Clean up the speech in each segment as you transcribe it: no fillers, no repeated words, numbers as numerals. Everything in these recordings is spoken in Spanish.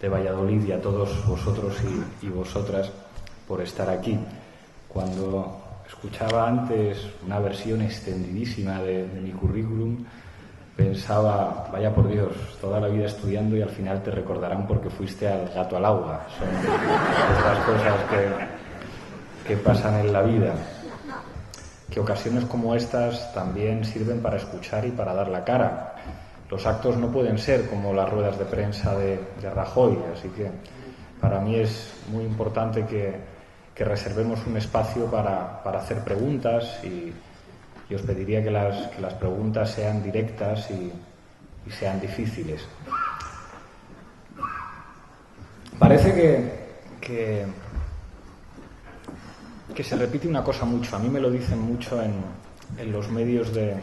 de Valladolid y a todos vosotros y vosotras por estar aquí. Cuando escuchaba antes una versión extendidísima de mi currículum, pensaba, vaya por Dios, toda la vida estudiando y al final te recordarán porque fuiste al gato al agua. Son estas cosas que pasan en la vida. Que ocasiones como estas también sirven para escuchar y para dar la cara. Los actos no pueden ser como las ruedas de prensa de Rajoy, así que para mí es muy importante que reservemos un espacio para hacer preguntas y os pediría que las preguntas sean directas y sean difíciles. Parece que se repite una cosa mucho, a mí me lo dicen mucho en los medios de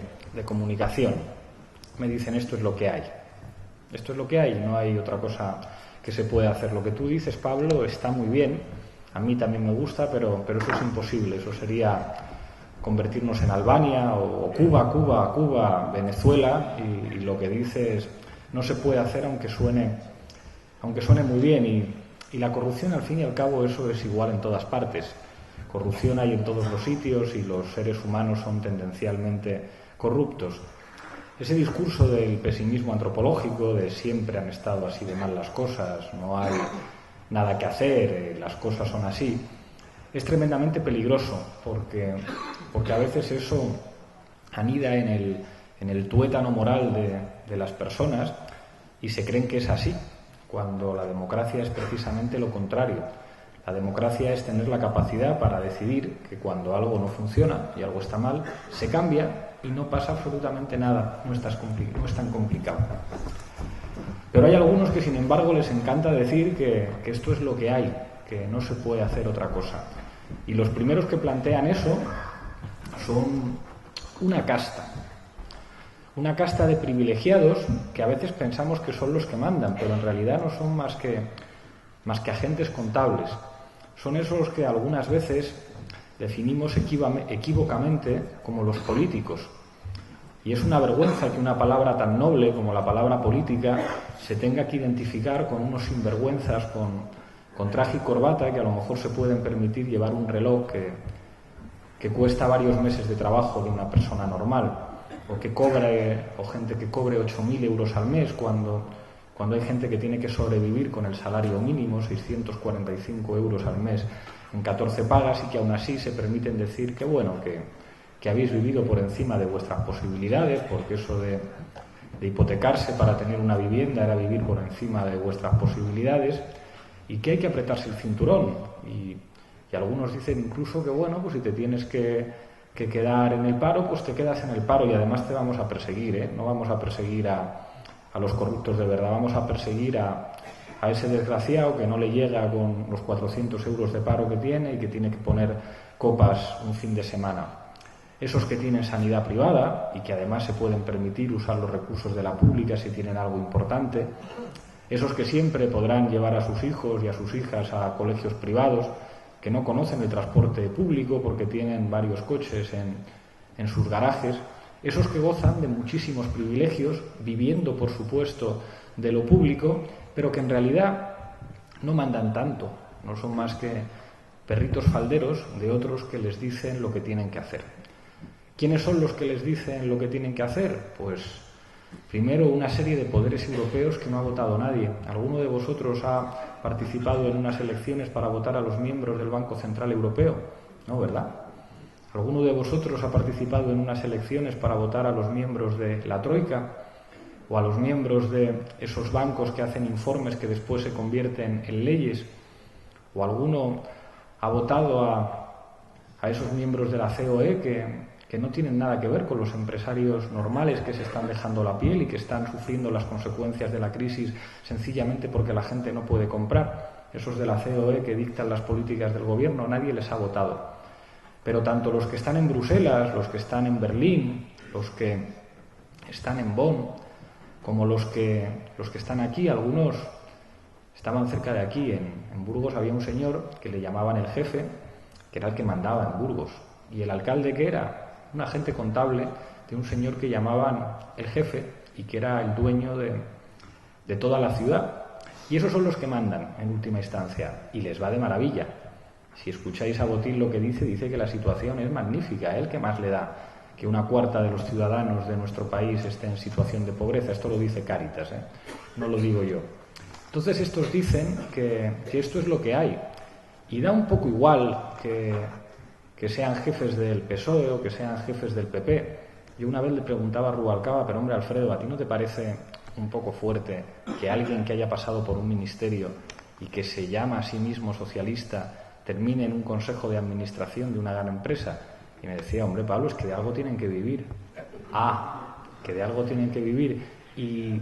comunicación. Me dicen, esto es lo que hay. Esto es lo que hay, no hay otra cosa que se pueda hacer. Lo que tú dices, Pablo, está muy bien, a mí también me gusta, pero eso es imposible. Eso sería convertirnos en Albania o Cuba, Venezuela, y lo que dices no se puede hacer aunque suene muy bien. Y la corrupción, al fin y al cabo, eso es igual en todas partes. Corrupción hay en todos los sitios y los seres humanos son tendencialmente corruptos. Ese discurso del pesimismo antropológico, de siempre han estado así de mal las cosas, no hay nada que hacer, las cosas son así, es tremendamente peligroso porque a veces eso anida en el tuétano moral de las personas y se creen que es así, cuando la democracia es precisamente lo contrario. La democracia es tener la capacidad para decidir que cuando algo no funciona y algo está mal, se cambia y no pasa absolutamente nada, no es tan complicado. Pero hay algunos que, sin embargo, les encanta decir que esto es lo que hay, que no se puede hacer otra cosa. Y los primeros que plantean eso son una casta de privilegiados que a veces pensamos que son los que mandan, pero en realidad no son más que agentes contables. Son esos que algunas veces definimos equívocamente como los políticos. Y es una vergüenza que una palabra tan noble como la palabra política se tenga que identificar con unos sinvergüenzas con traje y corbata que a lo mejor se pueden permitir llevar un reloj que cuesta varios meses de trabajo de una persona normal, o gente que cobre 8.000 euros al mes cuando hay gente que tiene que sobrevivir con el salario mínimo, 645 euros al mes en 14 pagas, y que aún así se permiten decir que bueno, que habéis vivido por encima de vuestras posibilidades, porque eso de hipotecarse para tener una vivienda era vivir por encima de vuestras posibilidades, y que hay que apretarse el cinturón. Y algunos dicen incluso que bueno, pues si te tienes que quedar en el paro, pues te quedas en el paro, y además te vamos a perseguir, no vamos a perseguir a los corruptos de verdad, vamos a perseguir a ese desgraciado que no le llega con los 400 euros de paro que tiene y que tiene que poner copas un fin de semana. Esos que tienen sanidad privada y que además se pueden permitir usar los recursos de la pública si tienen algo importante. Esos que siempre podrán llevar a sus hijos y a sus hijas a colegios privados, que no conocen el transporte público porque tienen varios coches en sus garajes. Esos que gozan de muchísimos privilegios, viviendo, por supuesto, de lo público, pero que en realidad no mandan tanto, no son más que perritos falderos de otros que les dicen lo que tienen que hacer. ¿Quiénes son los que les dicen lo que tienen que hacer? Pues primero una serie de poderes europeos que no ha votado nadie. ¿Alguno de vosotros ha participado en unas elecciones para votar a los miembros del Banco Central Europeo? No, ¿verdad? ¿Alguno de vosotros ha participado en unas elecciones para votar a los miembros de la Troika o a los miembros de esos bancos que hacen informes que después se convierten en leyes? ¿O alguno ha votado a esos miembros de la COE que no tienen nada que ver con los empresarios normales que se están dejando la piel y que están sufriendo las consecuencias de la crisis sencillamente porque la gente no puede comprar? Esos de la COE que dictan las políticas del gobierno, nadie les ha votado. Pero tanto los que están en Bruselas, los que están en Berlín, los que están en Bonn, como los que están aquí, algunos estaban cerca de aquí. En Burgos había un señor que le llamaban el jefe, que era el que mandaba en Burgos. Y el alcalde, que era un agente contable de un señor que llamaban el jefe y que era el dueño de toda la ciudad. Y esos son los que mandan, en última instancia, y les va de maravilla. Si escucháis a Botín lo que dice que la situación es magnífica, ¿eh? El que más le da que una cuarta de los ciudadanos de nuestro país esté en situación de pobreza. Esto lo dice Cáritas, ¿eh? No lo digo yo. Entonces estos dicen que esto es lo que hay. Y da un poco igual que sean jefes del PSOE o que sean jefes del PP. Yo una vez le preguntaba a Rubalcaba, pero hombre, Alfredo, ¿a ti no te parece un poco fuerte que alguien que haya pasado por un ministerio y que se llama a sí mismo socialista termine en un consejo de administración de una gran empresa? Y me decía, hombre, Pablo, es que de algo tienen que vivir. Que de algo tienen que vivir. Y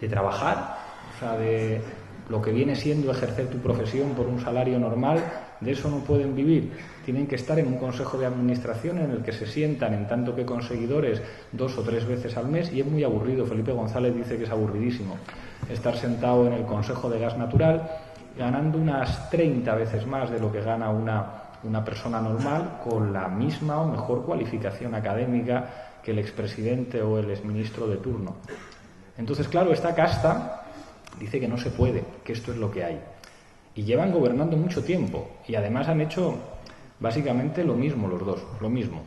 de trabajar, o sea, de lo que viene siendo ejercer tu profesión por un salario normal, de eso no pueden vivir. Tienen que estar en un consejo de administración en el que se sientan, en tanto que conseguidores, 2 o 3 veces al mes, y es muy aburrido. Felipe González dice que es aburridísimo estar sentado en el Consejo de Gas Natural ganando unas 30 veces más de lo que gana una persona normal con la misma o mejor cualificación académica que el expresidente o el exministro de turno. Entonces, claro, esta casta dice que no se puede, que esto es lo que hay. Y llevan gobernando mucho tiempo y además han hecho básicamente lo mismo los dos, lo mismo.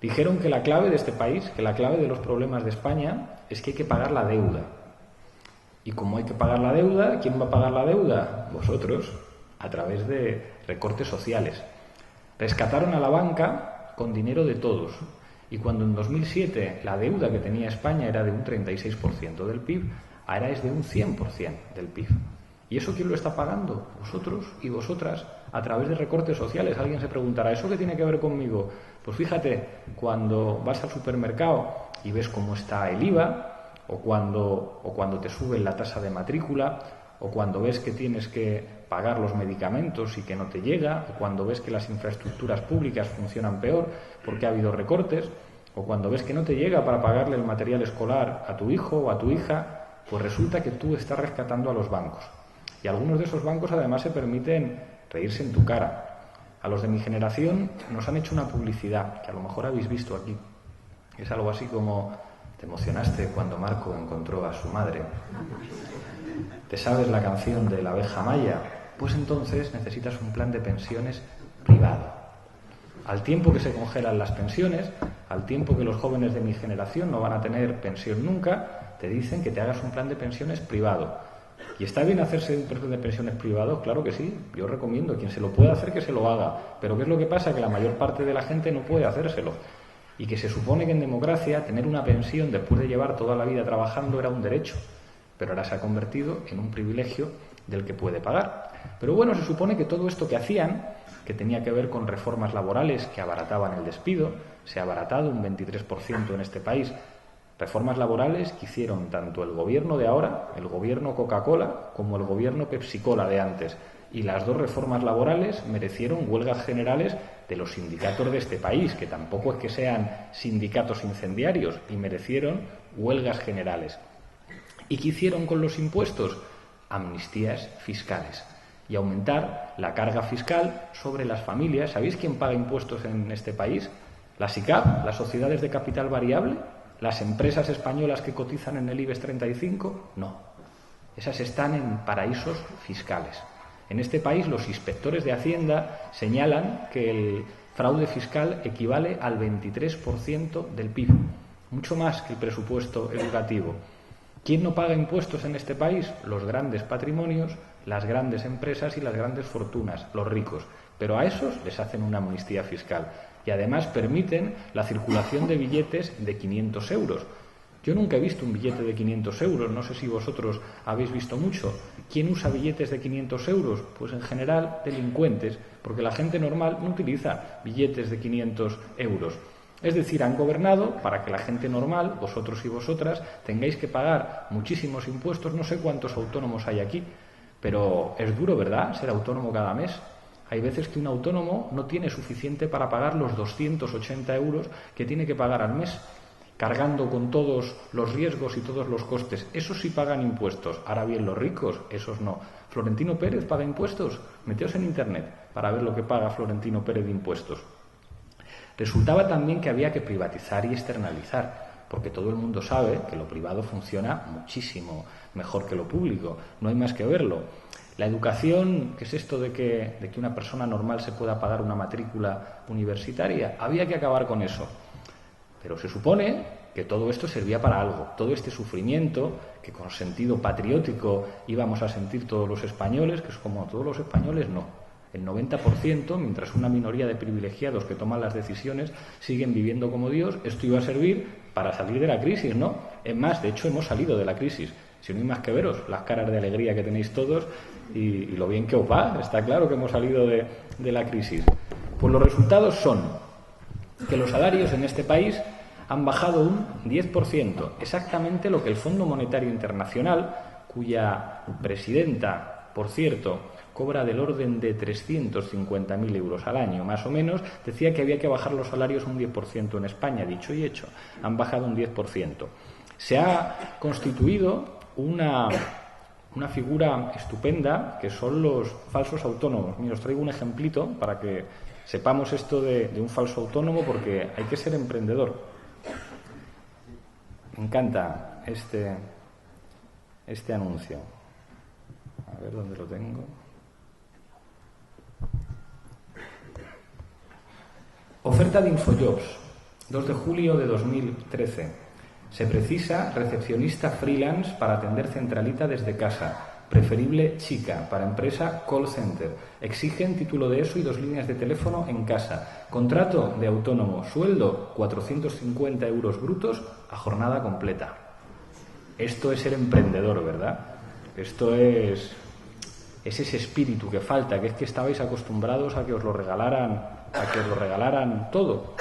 Dijeron que la clave de este país, que la clave de los problemas de España es que hay que pagar la deuda. Y como hay que pagar la deuda, ¿quién va a pagar la deuda? Vosotros, a través de recortes sociales. Rescataron a la banca con dinero de todos. Y cuando en 2007 la deuda que tenía España era de un 36% del PIB, ahora es de un 100% del PIB. ¿Y eso quién lo está pagando? Vosotros y vosotras, a través de recortes sociales. Alguien se preguntará, ¿eso qué tiene que ver conmigo? Pues fíjate, cuando vas al supermercado y ves cómo está el IVA, o cuando te suben la tasa de matrícula, o cuando ves que tienes que pagar los medicamentos y que no te llega, o cuando ves que las infraestructuras públicas funcionan peor porque ha habido recortes, o cuando ves que no te llega para pagarle el material escolar a tu hijo o a tu hija, pues resulta que tú estás rescatando a los bancos. Y algunos de esos bancos además se permiten reírse en tu cara. A los de mi generación nos han hecho una publicidad que a lo mejor habéis visto aquí. Es algo así como: te emocionaste cuando Marco encontró a su madre. ¿Te sabes la canción de la abeja maya? Pues entonces necesitas un plan de pensiones privado. Al tiempo que se congelan las pensiones, al tiempo que los jóvenes de mi generación no van a tener pensión nunca, te dicen que te hagas un plan de pensiones privado. ¿Y está bien hacerse un plan de pensiones privado? Claro que sí, yo recomiendo, quien se lo pueda hacer que se lo haga. Pero ¿qué es lo que pasa? Que la mayor parte de la gente no puede hacérselo. Y que se supone que en democracia tener una pensión después de llevar toda la vida trabajando era un derecho, pero ahora se ha convertido en un privilegio del que puede pagar. Pero bueno, se supone que todo esto que hacían, que tenía que ver con reformas laborales que abarataban el despido, se ha abaratado un 23% en este país. Reformas laborales que hicieron tanto el gobierno de ahora, el gobierno Coca-Cola, como el gobierno Pepsi-Cola de antes. Y las dos reformas laborales merecieron huelgas generales de los sindicatos de este país, que tampoco es que sean sindicatos incendiarios, y merecieron huelgas generales. ¿Y qué hicieron con los impuestos? Amnistías fiscales. Y aumentar la carga fiscal sobre las familias. ¿Sabéis quién paga impuestos en este país? ¿La SICAV, las sociedades de capital variable? ¿Las empresas españolas que cotizan en el IBEX 35? No. Esas están en paraísos fiscales. En este país los inspectores de Hacienda señalan que el fraude fiscal equivale al 23% del PIB, mucho más que el presupuesto educativo. ¿Quién no paga impuestos en este país? Los grandes patrimonios, las grandes empresas y las grandes fortunas, los ricos. Pero a esos les hacen una amnistía fiscal y además permiten la circulación de billetes de 500 euros. Yo nunca he visto un billete de 500 euros, no sé si vosotros habéis visto mucho. ¿Quién usa billetes de 500 euros? Pues en general delincuentes, porque la gente normal no utiliza billetes de 500 euros. Es decir, han gobernado para que la gente normal, vosotros y vosotras, tengáis que pagar muchísimos impuestos. No sé cuántos autónomos hay aquí, pero es duro, ¿verdad?, ser autónomo cada mes. Hay veces que un autónomo no tiene suficiente para pagar los 280 euros que tiene que pagar al mes, cargando con todos los riesgos y todos los costes. Esos sí pagan impuestos. Ahora bien, los ricos, esos no. ¿Florentino Pérez paga impuestos? Meteos en Internet para ver lo que paga Florentino Pérez de impuestos. Resultaba también que había que privatizar y externalizar. porque todo el mundo sabe que lo privado funciona muchísimo mejor que lo público, no hay más que verlo. La educación, ¿qué es esto de que una persona normal se pueda pagar una matrícula universitaria? Había que acabar con eso. Pero se supone que todo esto servía para algo. Todo este sufrimiento, que con sentido patriótico íbamos a sentir todos los españoles, que es como todos los españoles, no. El 90%, mientras una minoría de privilegiados que toman las decisiones siguen viviendo como Dios, esto iba a servir para salir de la crisis, ¿no? Es más, de hecho, hemos salido de la crisis. Si no hay más que veros las caras de alegría que tenéis todos y lo bien que os va, está claro que hemos salido de la crisis. Pues los resultados son que los salarios en este país han bajado un 10%, exactamente lo que el Fondo Monetario Internacional, cuya presidenta, por cierto, cobra del orden de 350.000 euros al año, más o menos, decía que había que bajar los salarios un 10% en España. Dicho y hecho, han bajado un 10%. Se ha constituido una figura estupenda, que son los falsos autónomos. Mira, os traigo un ejemplito para que sepamos esto de un falso autónomo, porque hay que ser emprendedor. Me encanta este anuncio. A ver dónde lo tengo. Oferta de Infojobs, 2 de julio de 2013. Se precisa recepcionista freelance para atender centralita desde casa. Preferible chica, para empresa call center. Exigen título de ESO y 2 líneas de teléfono en casa. Contrato de autónomo. Sueldo 450 euros brutos a jornada completa. Esto es ser emprendedor, ¿verdad? Esto es ese espíritu que falta, que es que estabais acostumbrados a que os lo regalaran todo.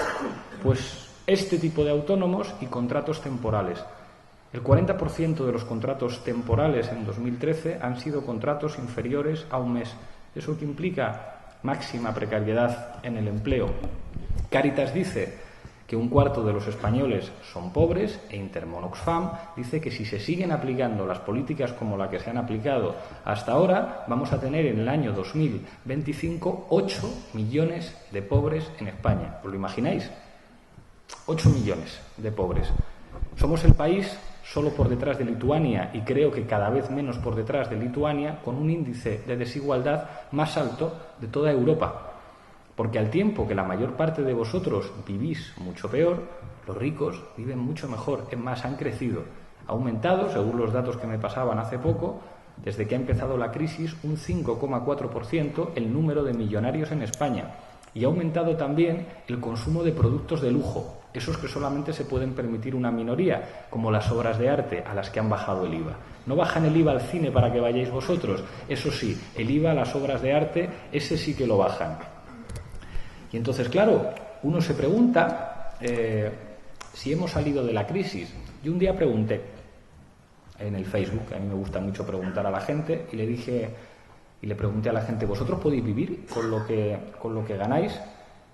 Pues este tipo de autónomos y contratos temporales. El 40% de los contratos temporales en 2013 han sido contratos inferiores a un mes. ¿Eso qué implica? Máxima precariedad en el empleo. Cáritas dice que 1/4 de los españoles son pobres e Intermón Oxfam dice que si se siguen aplicando las políticas como la que se han aplicado hasta ahora, vamos a tener en el año 2025 8 millones de pobres en España. ¿Os lo imagináis? 8 millones de pobres. Somos el país, solo por detrás de Lituania, y creo que cada vez menos por detrás de Lituania, con un índice de desigualdad más alto de toda Europa. Porque al tiempo que la mayor parte de vosotros vivís mucho peor, los ricos viven mucho mejor. Es más, han crecido. Ha aumentado, según los datos que me pasaban hace poco, desde que ha empezado la crisis, un 5,4% el número de millonarios en España. Y ha aumentado también el consumo de productos de lujo, esos que solamente se pueden permitir una minoría, como las obras de arte, a las que han bajado el IVA. No bajan el IVA al cine para que vayáis vosotros, eso sí, el IVA a las obras de arte, ese sí que lo bajan. Y entonces, claro, uno se pregunta si hemos salido de la crisis. Yo un día pregunté en el Facebook, a mí me gusta mucho preguntar a la gente, y le pregunté a la gente, ¿vosotros podéis vivir con lo que ganáis?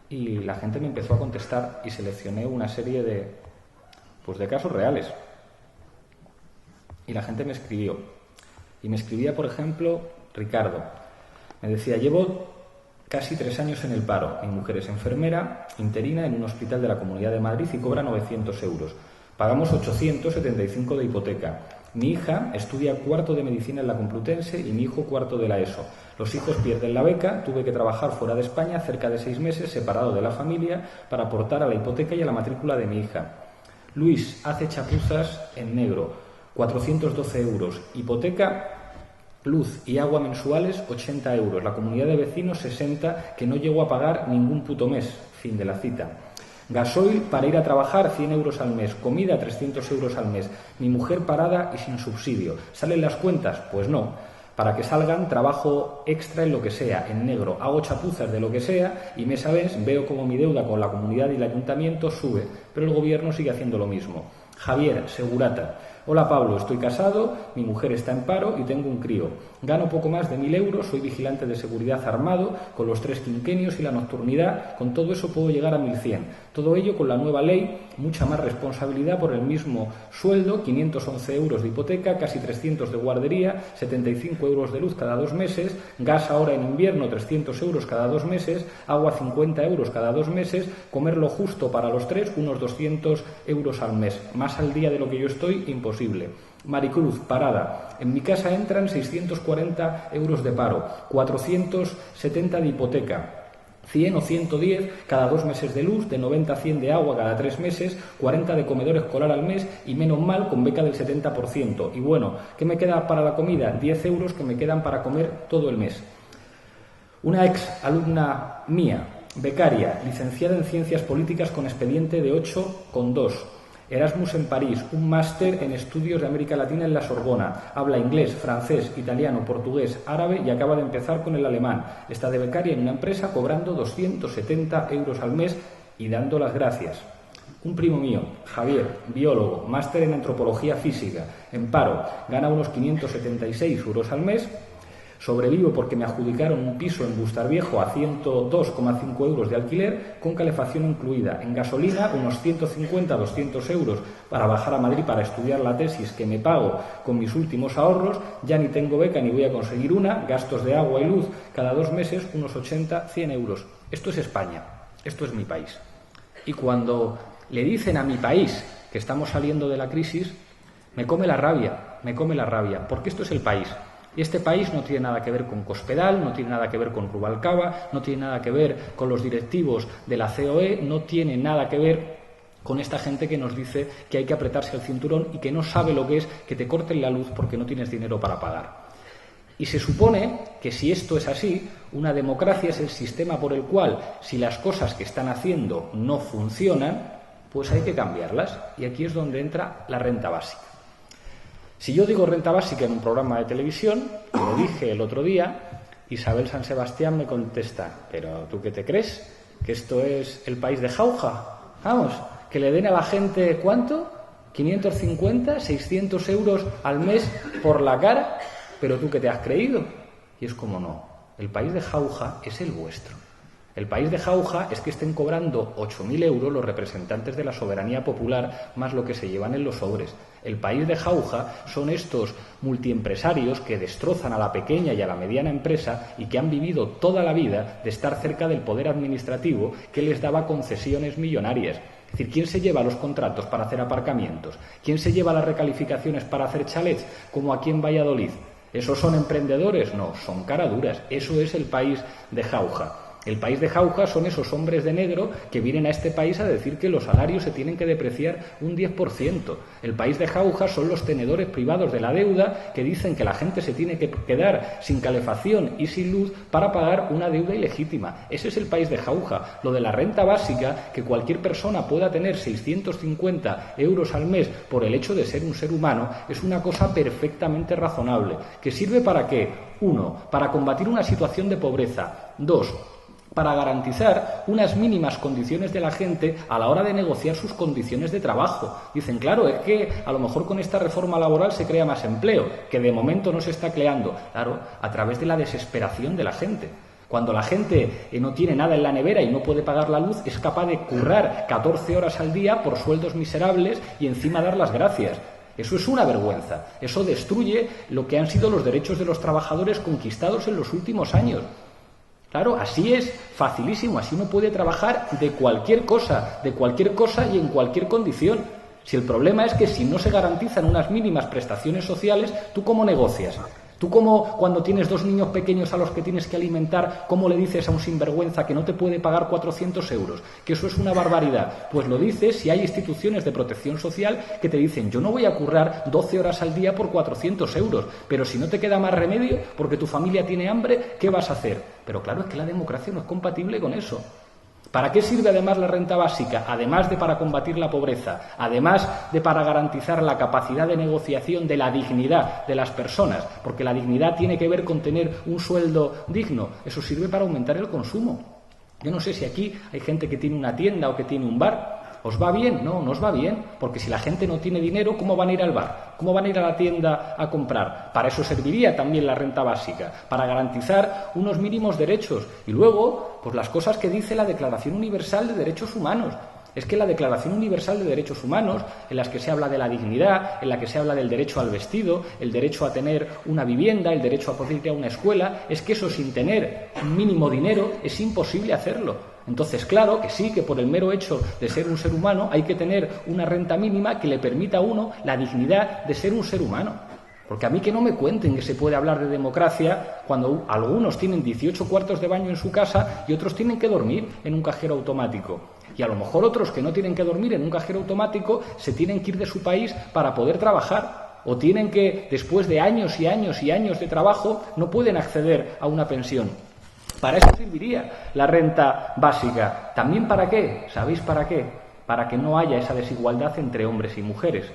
Y la gente me empezó a contestar y seleccioné una serie de casos reales. Y la gente me escribió. Y me escribía, por ejemplo, Ricardo. Me decía, llevo casi 3 años en el paro. Mi mujer es enfermera, interina en un hospital de la Comunidad de Madrid y cobra 900 euros. Pagamos 875 de hipoteca. Mi hija estudia 4º de medicina en la Complutense y mi hijo 4º de la ESO. Los hijos pierden la beca, tuve que trabajar fuera de España cerca de 6 meses, separado de la familia, para aportar a la hipoteca y a la matrícula de mi hija. Luis hace chapuzas en negro, 412 euros. Hipoteca, luz y agua mensuales, 80 euros. La comunidad de vecinos, 60, que no llego a pagar ningún puto mes. Fin de la cita. Gasoil para ir a trabajar, 100 euros al mes. Comida, 300 euros al mes. Mi mujer parada y sin subsidio. ¿Salen las cuentas? Pues no. Para que salgan, trabajo extra en lo que sea, en negro. Hago chapuzas de lo que sea y mes a mes veo como mi deuda con la comunidad y el ayuntamiento sube. Pero el gobierno sigue haciendo lo mismo. Javier, segurata. Hola Pablo, estoy casado, mi mujer está en paro y tengo un crío. Gano poco más de 1.000 euros, soy vigilante de seguridad armado, con los 3 quinquenios y la nocturnidad, con todo eso puedo llegar a 1.100. Todo ello con la nueva ley, mucha más responsabilidad por el mismo sueldo, 511 euros de hipoteca, casi 300 de guardería, 75 euros de luz cada 2 meses, gas ahora en invierno 300 euros cada 2 meses, agua 50 euros cada 2 meses, comer lo justo para los 3, unos 200 euros al mes. Más al día de lo que yo estoy, imposible. Maricruz, Parada. En mi casa entran 640 euros de paro, 470 de hipoteca, 100 o 110 cada 2 meses de luz, de 90 a 100 de agua cada 3 meses, 40 de comedor escolar al mes y menos mal con beca del 70%. Y bueno, ¿qué me queda para la comida? 10 euros que me quedan para comer todo el mes. Una ex alumna mía, becaria, licenciada en Ciencias Políticas con expediente de 8,2. Erasmus en París, un máster en estudios de América Latina en la Sorbona. Habla inglés, francés, italiano, portugués, árabe y acaba de empezar con el alemán. Está de becaria en una empresa cobrando 270 euros al mes y dando las gracias. Un primo mío, Javier, biólogo, máster en antropología física, en paro, gana unos 576 euros al mes. Sobrevivo porque me adjudicaron un piso en Bustarviejo a 102,5 euros de alquiler, con calefacción incluida. En gasolina, unos 150-200 euros para bajar a Madrid para estudiar la tesis que me pago con mis últimos ahorros. Ya ni tengo beca ni voy a conseguir una. Gastos de agua y luz cada 2 meses, unos 80-100 euros. Esto es España. Esto es mi país. Y cuando le dicen a mi país que estamos saliendo de la crisis, me come la rabia, porque esto es el país. Y este país no tiene nada que ver con Cospedal, no tiene nada que ver con Rubalcaba, no tiene nada que ver con los directivos de la COE, no tiene nada que ver con esta gente que nos dice que hay que apretarse el cinturón y que no sabe lo que es que te corten la luz porque no tienes dinero para pagar. Y se supone que si esto es así, una democracia es el sistema por el cual, si las cosas que están haciendo no funcionan, pues hay que cambiarlas. Y aquí es donde entra la renta básica. Si yo digo renta básica en un programa de televisión, lo dije el otro día, Isabel San Sebastián me contesta, ¿pero tú qué te crees? ¿Que esto es el país de jauja? Vamos, que le den a la gente, ¿cuánto? 550, 600 euros al mes por la cara, ¿pero tú qué te has creído? Y es como no, el país de jauja es el vuestro. El país de jauja es que estén cobrando 8.000 euros los representantes de la soberanía popular más lo que se llevan en los sobres. El país de jauja son estos multiempresarios que destrozan a la pequeña y a la mediana empresa y que han vivido toda la vida de estar cerca del poder administrativo que les daba concesiones millonarias. Es decir, ¿quién se lleva los contratos para hacer aparcamientos? ¿Quién se lleva las recalificaciones para hacer chalets, como aquí en Valladolid? ¿Esos son emprendedores? No, son caraduras. Eso es el país de jauja. El país de jauja son esos hombres de negro que vienen a este país a decir que los salarios se tienen que depreciar un 10%. El país de jauja son los tenedores privados de la deuda que dicen que la gente se tiene que quedar sin calefacción y sin luz para pagar una deuda ilegítima. Ese es el país de jauja. Lo de la renta básica, que cualquier persona pueda tener 650 euros al mes por el hecho de ser un ser humano, es una cosa perfectamente razonable. ¿Que sirve para qué? 1. Para combatir una situación de pobreza. 2. Para garantizar unas mínimas condiciones de la gente a la hora de negociar sus condiciones de trabajo. Dicen, claro, es que a lo mejor con esta reforma laboral se crea más empleo, que de momento no se está creando. Claro, a través de la desesperación de la gente. Cuando la gente no tiene nada en la nevera y no puede pagar la luz, es capaz de currar 14 horas al día por sueldos miserables y encima dar las gracias. Eso es una vergüenza. Eso destruye lo que han sido los derechos de los trabajadores conquistados en los últimos años. Claro, así es facilísimo, así uno puede trabajar de cualquier cosa y en cualquier condición. Si el problema es que si no se garantizan unas mínimas prestaciones sociales, ¿tú cómo negocias? ¿Tú cómo, cuando tienes 2 niños pequeños a los que tienes que alimentar, cómo le dices a un sinvergüenza que no te puede pagar 400 euros? Que eso es una barbaridad. Pues lo dices si hay instituciones de protección social que te dicen, yo no voy a currar 12 horas al día por 400 euros, pero si no te queda más remedio porque tu familia tiene hambre, ¿qué vas a hacer? Pero claro, es que la democracia no es compatible con eso. ¿Para qué sirve además la renta básica? Además de para combatir la pobreza, además de para garantizar la capacidad de negociación de la dignidad de las personas, porque la dignidad tiene que ver con tener un sueldo digno. Eso sirve para aumentar el consumo. Yo no sé si aquí hay gente que tiene una tienda o que tiene un bar. ¿Os va bien? No, no os va bien, porque si la gente no tiene dinero, ¿cómo van a ir al bar? ¿Cómo van a ir a la tienda a comprar? Para eso serviría también la renta básica, para garantizar unos mínimos derechos. Y luego, pues las cosas que dice la Declaración Universal de Derechos Humanos. Es que la Declaración Universal de Derechos Humanos, en las que se habla de la dignidad, en la que se habla del derecho al vestido, el derecho a tener una vivienda, el derecho a poder ir a una escuela, es que eso sin tener un mínimo dinero es imposible hacerlo. Entonces, claro que sí, que por el mero hecho de ser un ser humano hay que tener una renta mínima que le permita a uno la dignidad de ser un ser humano. Porque a mí que no me cuenten que se puede hablar de democracia cuando algunos tienen 18 cuartos de baño en su casa y otros tienen que dormir en un cajero automático. Y a lo mejor otros que no tienen que dormir en un cajero automático se tienen que ir de su país para poder trabajar. O tienen que, después de años y años y años de trabajo, no pueden acceder a una pensión. Para eso serviría la renta básica. ¿También para qué? ¿Sabéis para qué? Para que no haya esa desigualdad entre hombres y mujeres.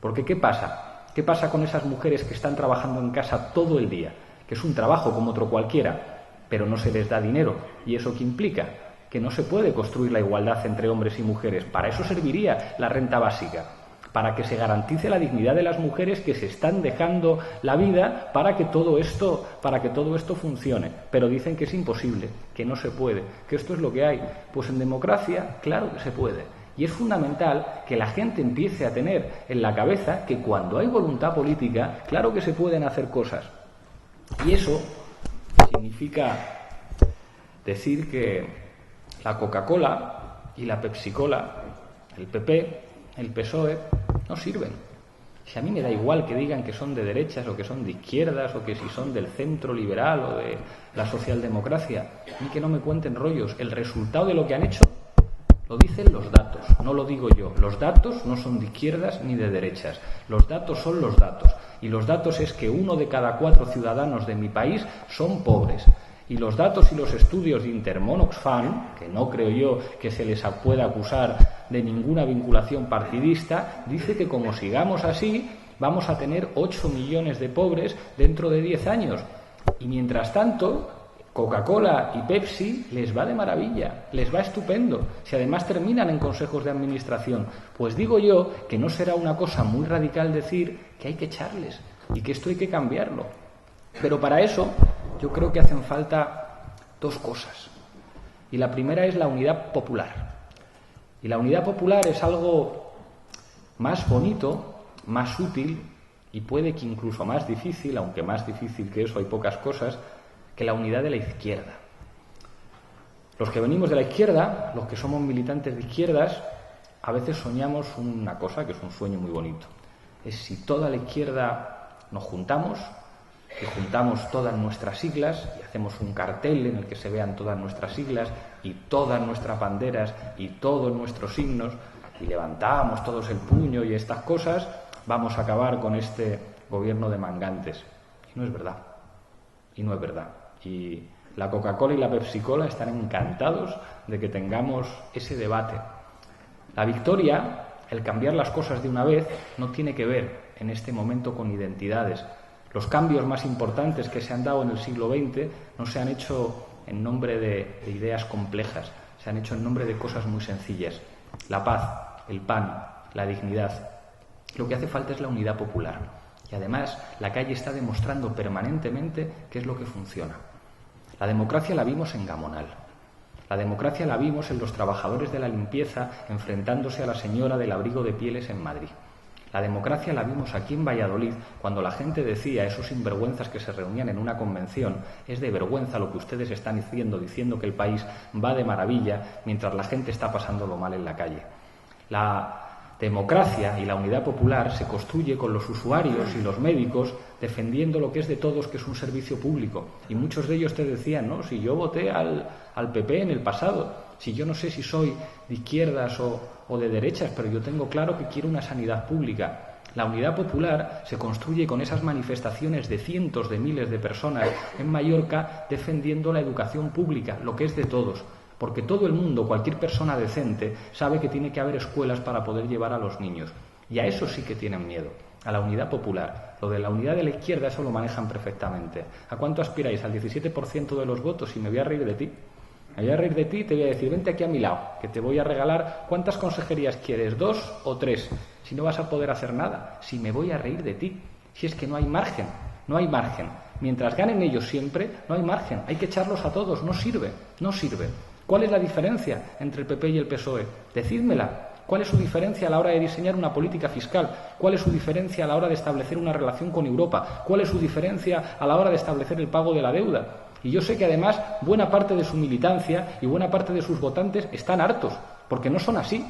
Porque ¿qué pasa? ¿Qué pasa con esas mujeres que están trabajando en casa todo el día? Que es un trabajo como otro cualquiera, pero no se les da dinero. ¿Y eso qué implica? Que no se puede construir la igualdad entre hombres y mujeres. Para eso serviría la renta básica, para que se garantice la dignidad de las mujeres que se están dejando la vida para que todo esto funcione. Pero dicen que es imposible, que no se puede, que esto es lo que hay. Pues en democracia, claro que se puede. Y es fundamental que la gente empiece a tener en la cabeza que cuando hay voluntad política, claro que se pueden hacer cosas. Y eso significa decir que la Coca-Cola y la Pepsi-Cola, el PP, el PSOE, no sirven. Si a mí me da igual que digan que son de derechas o que son de izquierdas o que si son del centro liberal o de la socialdemocracia, ni que no me cuenten rollos. El resultado de lo que han hecho lo dicen los datos, no lo digo yo. Los datos no son de izquierdas ni de derechas. Los datos son los datos. Y los datos es que 1 de cada 4 ciudadanos de mi país son pobres. Y los datos y los estudios de Intermón Oxfam, que no creo yo que se les pueda acusar de ninguna vinculación partidista, dice que como sigamos así, vamos a tener 8 millones de pobres dentro de 10 años. Y mientras tanto, Coca-Cola y Pepsi les va de maravilla, les va estupendo. Si además terminan en consejos de administración, pues digo yo que no será una cosa muy radical decir que hay que echarles y que esto hay que cambiarlo. Pero para eso yo creo que hacen falta 2 cosas. Y la primera es la unidad popular. Y la unidad popular es algo más bonito, más útil y puede que incluso más difícil, aunque más difícil que eso hay pocas cosas, que la unidad de la izquierda. Los que venimos de la izquierda, los que somos militantes de izquierdas, a veces soñamos una cosa que es un sueño muy bonito. Es si toda la izquierda nos juntamos, que juntamos todas nuestras siglas y hacemos un cartel en el que se vean todas nuestras siglas y todas nuestras banderas y todos nuestros signos y levantamos todos el puño y estas cosas, vamos a acabar con este gobierno de mangantes. Y no es verdad. Y no es verdad. Y la Coca-Cola y la Pepsi-Cola están encantados de que tengamos ese debate. La victoria, el cambiar las cosas de una vez, no tiene que ver en este momento con identidades. Los cambios más importantes que se han dado en el siglo XX no se han hecho en nombre de ideas complejas, se han hecho en nombre de cosas muy sencillas. La paz, el pan, la dignidad. Lo que hace falta es la unidad popular. Y además, la calle está demostrando permanentemente qué es lo que funciona. La democracia la vimos en Gamonal. La democracia la vimos en los trabajadores de la limpieza enfrentándose a la señora del abrigo de pieles en Madrid. La democracia la vimos aquí en Valladolid, cuando la gente decía, esos sinvergüenzas que se reunían en una convención, es de vergüenza lo que ustedes están diciendo que el país va de maravilla, mientras la gente está pasándolo mal en la calle. La democracia y la unidad popular se construye con los usuarios y los médicos defendiendo lo que es de todos, que es un servicio público. Y muchos de ellos te decían, no, si yo voté al PP en el pasado, si yo no sé si soy de izquierdas o de derechas, pero yo tengo claro que quiero una sanidad pública. La unidad popular se construye con esas manifestaciones de cientos de miles de personas en Mallorca defendiendo la educación pública, lo que es de todos. Porque todo el mundo, cualquier persona decente, sabe que tiene que haber escuelas para poder llevar a los niños. Y a eso sí que tienen miedo, a la unidad popular. Lo de la unidad de la izquierda, eso lo manejan perfectamente. ¿A cuánto aspiráis? ¿Al 17% de los votos? Y me voy a reír de ti. Me voy a reír de ti y te voy a decir, vente aquí a mi lado, que te voy a regalar, ¿cuántas consejerías quieres? 2 o 3. Si no vas a poder hacer nada, si me voy a reír de ti. Si es que no hay margen, no hay margen. Mientras ganen ellos siempre, no hay margen. Hay que echarlos a todos, no sirve, no sirve. ¿Cuál es la diferencia entre el PP y el PSOE? Decídmela. ¿Cuál es su diferencia a la hora de diseñar una política fiscal? ¿Cuál es su diferencia a la hora de establecer una relación con Europa? ¿Cuál es su diferencia a la hora de establecer el pago de la deuda? Y yo sé que además buena parte de su militancia y buena parte de sus votantes están hartos, porque no son así.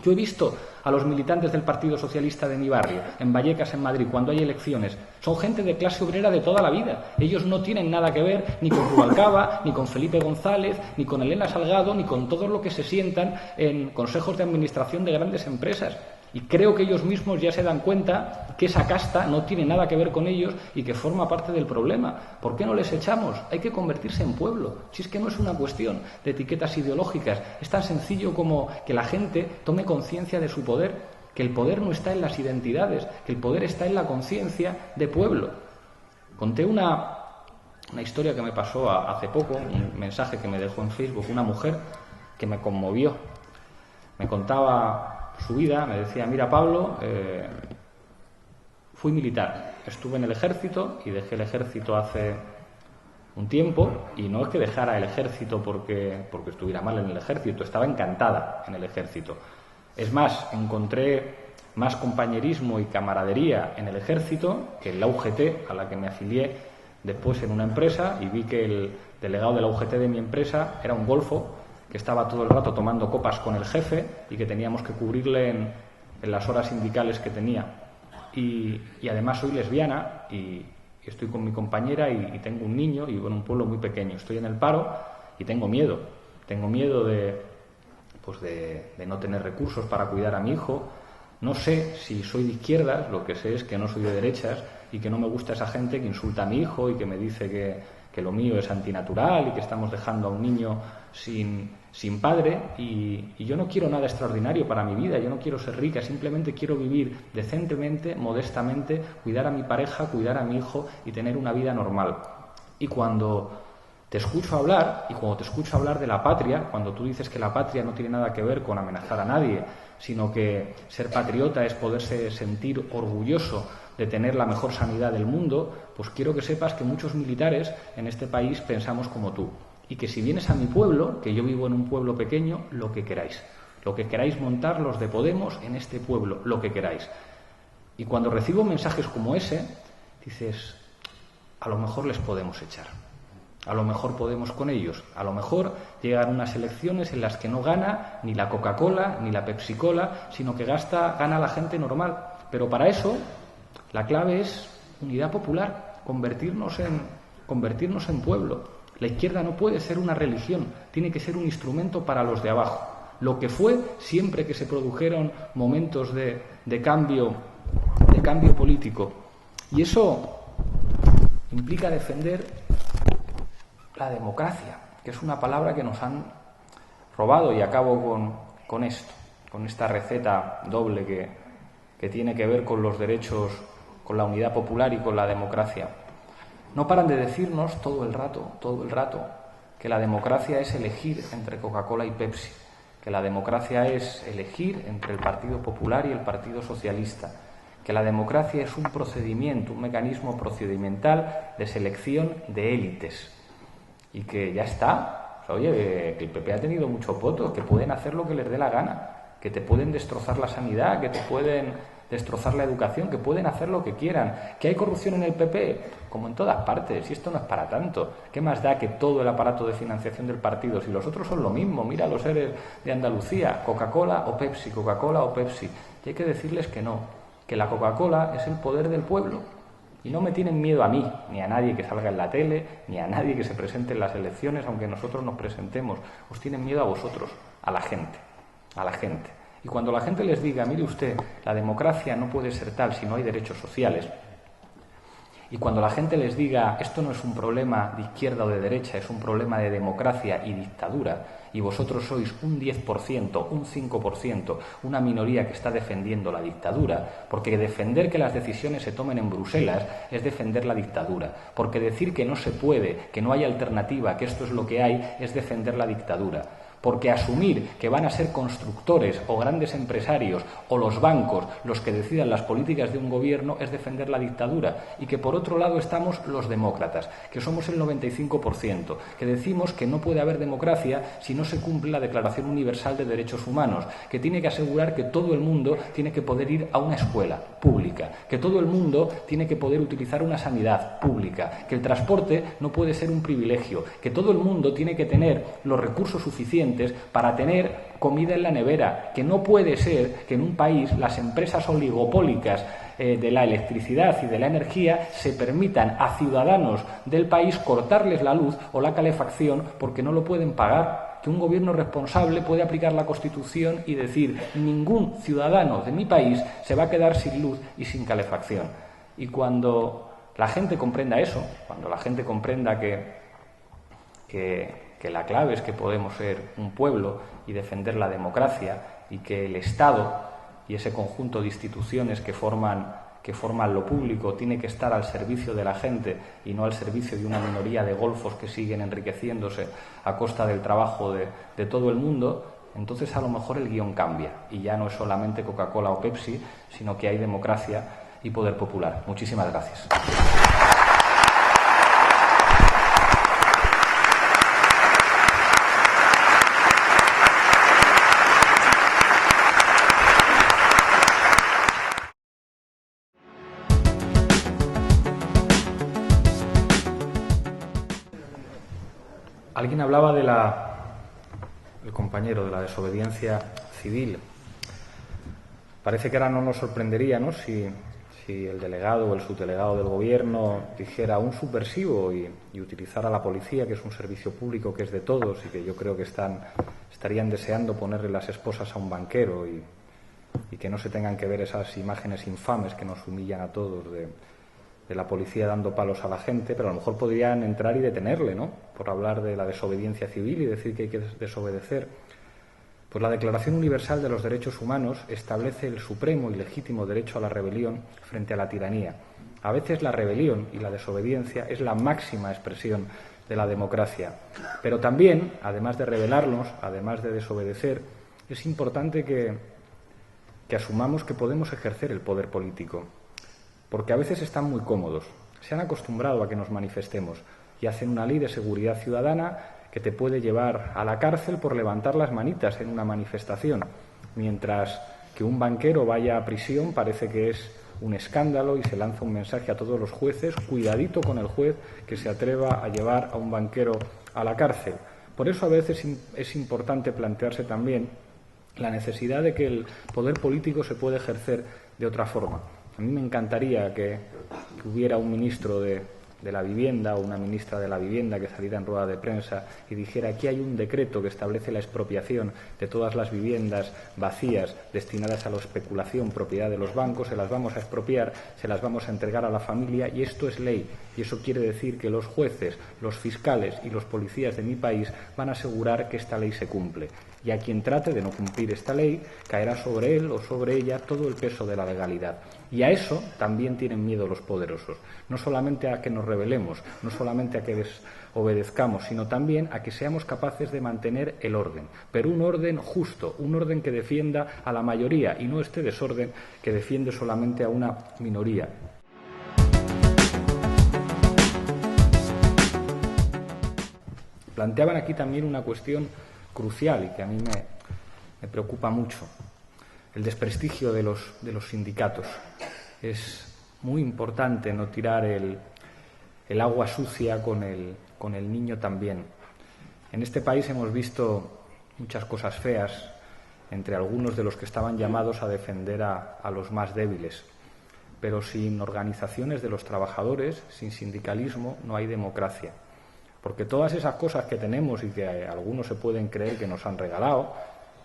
Yo he visto a los militantes del Partido Socialista de mi barrio, en Vallecas, en Madrid, cuando hay elecciones. Son gente de clase obrera de toda la vida. Ellos no tienen nada que ver ni con Rubalcaba, ni con Felipe González, ni con Elena Salgado, ni con todo lo que se sientan en consejos de administración de grandes empresas. Y creo que ellos mismos ya se dan cuenta que esa casta no tiene nada que ver con ellos y que forma parte del problema. ¿Por qué no les echamos? Hay que convertirse en pueblo. Si es que no es una cuestión de etiquetas ideológicas, es tan sencillo como que la gente tome conciencia de su poder, que el poder no está en las identidades, que el poder está en la conciencia de pueblo. Conté una historia que me pasó hace poco, un mensaje que me dejó en Facebook una mujer que me conmovió. Me contaba su vida, me decía, mira Pablo, fui militar, estuve en el ejército y dejé el ejército hace un tiempo, y no es que dejara el ejército porque estuviera mal en el ejército, estaba encantada en el ejército. Es más, encontré más compañerismo y camaradería en el ejército que en la UGT, a la que me afilié después en una empresa, y vi que el delegado de la UGT de mi empresa era un golfo que estaba todo el rato tomando copas con el jefe y que teníamos que cubrirle en las horas sindicales que tenía. Y además soy lesbiana y estoy con mi compañera y tengo un niño y en un pueblo muy pequeño. Estoy en el paro y tengo miedo. Tengo miedo de no tener recursos para cuidar a mi hijo. No sé si soy de izquierdas, lo que sé es que no soy de derechas y que no me gusta esa gente que insulta a mi hijo y que me dice que lo mío es antinatural y que estamos dejando a un niño sin padre, y yo no quiero nada extraordinario para mi vida, yo no quiero ser rica, simplemente quiero vivir decentemente, modestamente, cuidar a mi pareja, cuidar a mi hijo y tener una vida normal. Y cuando te escucho hablar de la patria, cuando tú dices que la patria no tiene nada que ver con amenazar a nadie, sino que ser patriota es poderse sentir orgulloso de tener la mejor sanidad del mundo, pues quiero que sepas que muchos militares en este país pensamos como tú. Y que si vienes a mi pueblo, que yo vivo en un pueblo pequeño, lo que queráis montar los de Podemos en este pueblo, lo que queráis. Y cuando recibo mensajes como ese, dices, a lo mejor les podemos echar, a lo mejor podemos con ellos, a lo mejor llegan unas elecciones en las que no gana ni la Coca-Cola ni la Pepsi-Cola, sino que gana la gente normal. Pero para eso la clave es unidad popular, convertirnos en pueblo. La izquierda no puede ser una religión, tiene que ser un instrumento para los de abajo. Lo que fue siempre que se produjeron momentos de cambio político. Y eso implica defender la democracia, que es una palabra que nos han robado, y acabo con esto, con esta receta doble que tiene que ver con los derechos, con la unidad popular y con la democracia. No paran de decirnos todo el rato, que la democracia es elegir entre Coca-Cola y Pepsi, que la democracia es elegir entre el Partido Popular y el Partido Socialista, que la democracia es un procedimiento, un mecanismo procedimental de selección de élites, y que ya está. O sea, oye, que el PP ha tenido muchos votos, que pueden hacer lo que les dé la gana, que te pueden destrozar la sanidad, que te pueden destrozar la educación, que pueden hacer lo que quieran. ¿Que hay corrupción en el PP? Como en todas partes, y esto no es para tanto. ¿Qué más da que todo el aparato de financiación del partido? Si los otros son lo mismo, mira los seres de Andalucía, Coca-Cola o Pepsi, Coca-Cola o Pepsi. Y hay que decirles que no, que la Coca-Cola es el poder del pueblo. Y no me tienen miedo a mí, ni a nadie que salga en la tele, ni a nadie que se presente en las elecciones, aunque nosotros nos presentemos. Os tienen miedo a vosotros, a la gente, a la gente. Y cuando la gente les diga, mire usted, la democracia no puede ser tal si no hay derechos sociales, Y cuando la gente les diga esto no es un problema de izquierda o de derecha, es un problema de democracia y dictadura, y vosotros sois un 10%, un 5%, una minoría que está defendiendo la dictadura, porque defender que las decisiones se tomen en Bruselas es defender la dictadura, porque decir que no se puede, que no hay alternativa, que esto es lo que hay, es defender la dictadura. Porque asumir que van a ser constructores o grandes empresarios o los bancos los que decidan las políticas de un gobierno es defender la dictadura. Y que por otro lado estamos los demócratas, que somos el 95%, que decimos que no puede haber democracia si no se cumple la Declaración Universal de Derechos Humanos, que tiene que asegurar que todo el mundo tiene que poder ir a una escuela pública, que todo el mundo tiene que poder utilizar una sanidad pública, que el transporte no puede ser un privilegio, que todo el mundo tiene que tener los recursos suficientes para tener comida en la nevera, que no puede ser que en un país las empresas oligopólicas de la electricidad y de la energía se permitan a ciudadanos del país cortarles la luz o la calefacción porque no lo pueden pagar. Que un gobierno responsable puede aplicar la Constitución y decir ningún ciudadano de mi país se va a quedar sin luz y sin calefacción. Y cuando la gente comprenda eso, cuando la gente comprenda que la clave es que podemos ser un pueblo y defender la democracia y que el Estado y ese conjunto de instituciones que forman lo público tiene que estar al servicio de la gente y no al servicio de una minoría de golfos que siguen enriqueciéndose a costa del trabajo de todo el mundo, entonces a lo mejor el guión cambia y ya no es solamente Coca-Cola o Pepsi, sino que hay democracia y poder popular. Muchísimas gracias. Alguien hablaba el compañero, de la desobediencia civil. Parece que ahora no nos sorprendería, ¿no?, si el delegado o el subdelegado del gobierno dijera un subversivo y utilizara a la policía, que es un servicio público que es de todos y que yo creo que estarían deseando ponerle las esposas a un banquero y que no se tengan que ver esas imágenes infames que nos humillan a todos de la policía dando palos a la gente, pero a lo mejor podrían entrar y detenerle, ¿no?, por hablar de la desobediencia civil y decir que hay que desobedecer. Pues la Declaración Universal de los Derechos Humanos establece el supremo y legítimo derecho a la rebelión frente a la tiranía. A veces la rebelión y la desobediencia es la máxima expresión de la democracia. Pero también, además de rebelarnos, además de desobedecer, es importante que asumamos que podemos ejercer el poder político. Porque a veces están muy cómodos, se han acostumbrado a que nos manifestemos y hacen una ley de seguridad ciudadana que te puede llevar a la cárcel por levantar las manitas en una manifestación, mientras que un banquero vaya a prisión parece que es un escándalo y se lanza un mensaje a todos los jueces: cuidadito con el juez que se atreva a llevar a un banquero a la cárcel. Por eso a veces es importante plantearse también la necesidad de que el poder político se pueda ejercer de otra forma. A mí me encantaría que hubiera un ministro de la Vivienda o una ministra de la Vivienda que saliera en rueda de prensa y dijera: aquí hay un decreto que establece la expropiación de todas las viviendas vacías destinadas a la especulación, propiedad de los bancos, se las vamos a expropiar, se las vamos a entregar a la familia y esto es ley. Y eso quiere decir que los jueces, los fiscales y los policías de mi país van a asegurar que esta ley se cumple. Y a quien trate de no cumplir esta ley caerá sobre él o sobre ella todo el peso de la legalidad. Y a eso también tienen miedo los poderosos, no solamente a que nos rebelemos, no solamente a que desobedezcamos, sino también a que seamos capaces de mantener el orden, pero un orden justo, un orden que defienda a la mayoría y no este desorden que defiende solamente a una minoría. Planteaban aquí también una cuestión crucial y que a mí me preocupa mucho: el desprestigio de los sindicatos. Es muy importante no tirar el agua sucia con el niño también. En este país hemos visto muchas cosas feas entre algunos de los que estaban llamados a defender a los más débiles. Pero sin organizaciones de los trabajadores, sin sindicalismo, no hay democracia. Porque todas esas cosas que tenemos y que algunos se pueden creer que nos han regalado,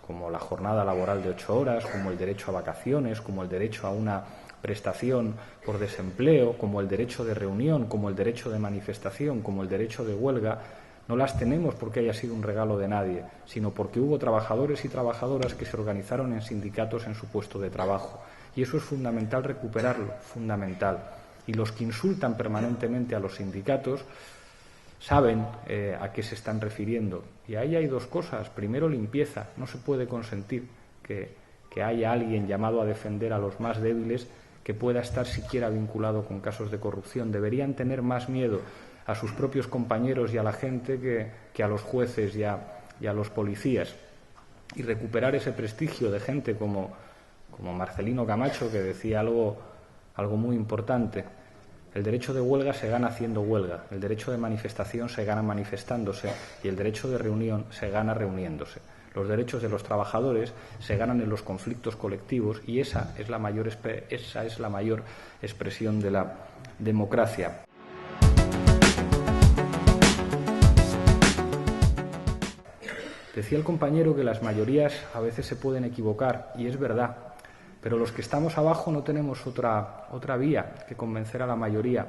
como la jornada laboral de 8 horas, como el derecho a vacaciones, como el derecho a una prestación por desempleo, como el derecho de reunión, como el derecho de manifestación, como el derecho de huelga, no las tenemos porque haya sido un regalo de nadie, sino porque hubo trabajadores y trabajadoras que se organizaron en sindicatos en su puesto de trabajo. Y eso es fundamental recuperarlo, fundamental. Y los que insultan permanentemente a los sindicatos saben a qué se están refiriendo. Y ahí hay dos cosas. Primero, limpieza. No se puede consentir que haya alguien llamado a defender a los más débiles que pueda estar siquiera vinculado con casos de corrupción. Deberían tener más miedo a sus propios compañeros y a la gente que a los jueces y a los policías. Y recuperar ese prestigio de gente como Marcelino Camacho, que decía algo muy importante. El derecho de huelga se gana haciendo huelga, el derecho de manifestación se gana manifestándose y el derecho de reunión se gana reuniéndose. Los derechos de los trabajadores se ganan en los conflictos colectivos y esa es la mayor expresión de la democracia. Decía el compañero que las mayorías a veces se pueden equivocar y es verdad. Pero los que estamos abajo no tenemos otra vía que convencer a la mayoría.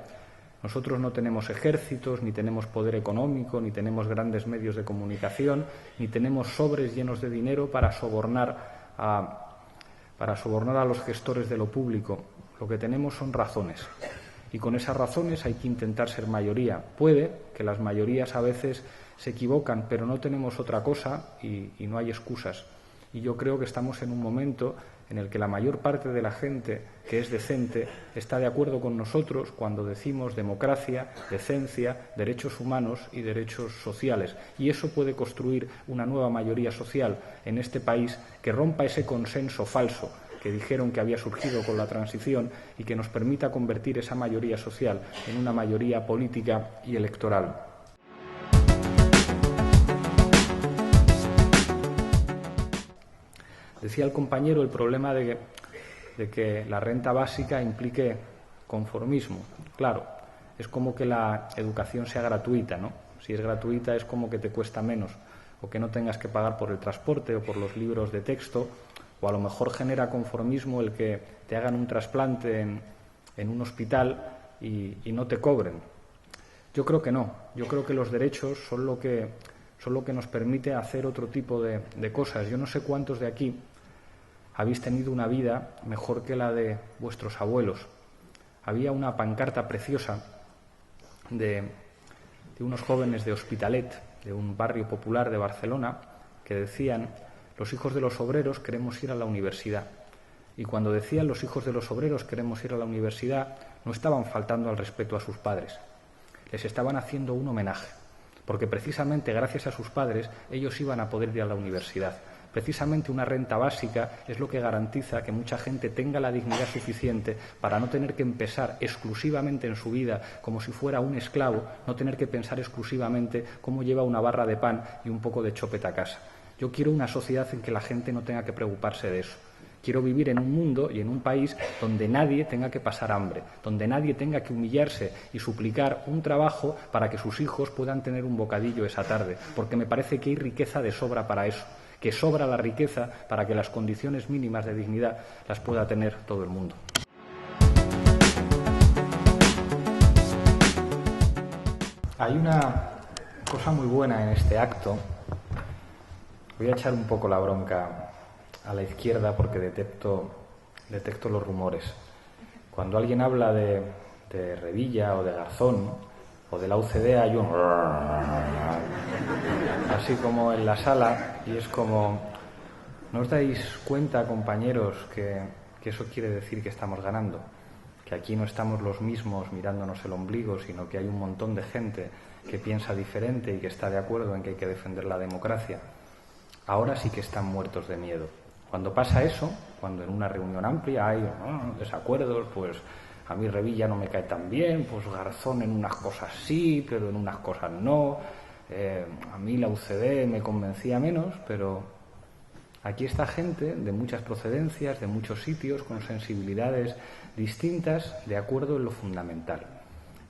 Nosotros no tenemos ejércitos, ni tenemos poder económico, ni tenemos grandes medios de comunicación, ni tenemos sobres llenos de dinero para sobornar a los gestores de lo público. Lo que tenemos son razones. Y con esas razones hay que intentar ser mayoría. Puede que las mayorías a veces se equivocan, pero no tenemos otra cosa y no hay excusas. Y yo creo que estamos en un momento en el que la mayor parte de la gente que es decente está de acuerdo con nosotros cuando decimos democracia, decencia, derechos humanos y derechos sociales. Y eso puede construir una nueva mayoría social en este país que rompa ese consenso falso que dijeron que había surgido con la transición y que nos permita convertir esa mayoría social en una mayoría política y electoral. Decía el compañero el problema de que la renta básica implique conformismo. Claro, es como que la educación sea gratuita, ¿no? Si es gratuita es como que te cuesta menos, o que no tengas que pagar por el transporte o por los libros de texto, o a lo mejor genera conformismo el que te hagan un trasplante en un hospital y no te cobren. Yo creo que no. Yo creo que los derechos son lo que nos permite hacer otro tipo de cosas. Yo no sé cuántos de aquí habéis tenido una vida mejor que la de vuestros abuelos. Había una pancarta preciosa de unos jóvenes de Hospitalet, de un barrio popular de Barcelona, que decían: los hijos de los obreros queremos ir a la universidad. Y cuando decían los hijos de los obreros queremos ir a la universidad, no estaban faltando al respeto a sus padres. Les estaban haciendo un homenaje, porque precisamente gracias a sus padres ellos iban a poder ir a la universidad. Precisamente una renta básica es lo que garantiza que mucha gente tenga la dignidad suficiente para no tener que empezar exclusivamente en su vida como si fuera un esclavo, no tener que pensar exclusivamente cómo lleva una barra de pan y un poco de chopeta a casa. Yo quiero una sociedad en que la gente no tenga que preocuparse de eso. Quiero vivir en un mundo y en un país donde nadie tenga que pasar hambre, donde nadie tenga que humillarse y suplicar un trabajo para que sus hijos puedan tener un bocadillo esa tarde, porque me parece que hay riqueza de sobra para eso, que sobra la riqueza para que las condiciones mínimas de dignidad las pueda tener todo el mundo. Hay una cosa muy buena en este acto. Voy a echar un poco la bronca a la izquierda porque detecto los rumores. Cuando alguien habla de Revilla o de Garzón o de la UCD hay un así como en la sala, y es como: ¿no os dais cuenta, compañeros, que eso quiere decir que estamos ganando? Que aquí no estamos los mismos mirándonos el ombligo, sino que hay un montón de gente que piensa diferente y que está de acuerdo en que hay que defender la democracia. Ahora sí que están muertos de miedo. Cuando pasa eso, cuando en una reunión amplia hay desacuerdos, pues a mí Revilla no me cae tan bien, pues Garzón en unas cosas sí, pero en unas cosas no, a mí la UCD me convencía menos, pero aquí está gente de muchas procedencias, de muchos sitios, con sensibilidades distintas, de acuerdo en lo fundamental.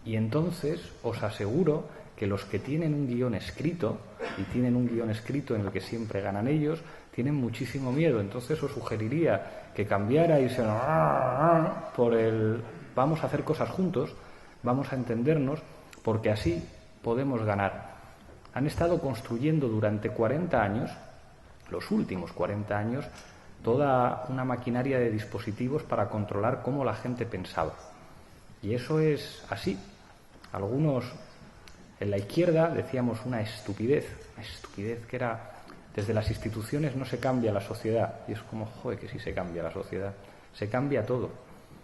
Y entonces os aseguro que los que tienen un guión escrito, y tienen un guión escrito en el que siempre ganan ellos, tienen muchísimo miedo. Entonces os sugeriría que cambiarais por el vamos a hacer cosas juntos, vamos a entendernos, porque así podemos ganar. Han estado construyendo durante 40 años, los últimos 40 años, toda una maquinaria de dispositivos para controlar cómo la gente pensaba. Y eso es así. Algunos en la izquierda decíamos una estupidez que era, desde las instituciones no se cambia la sociedad. Y es como, joder, que sí se cambia la sociedad, se cambia todo.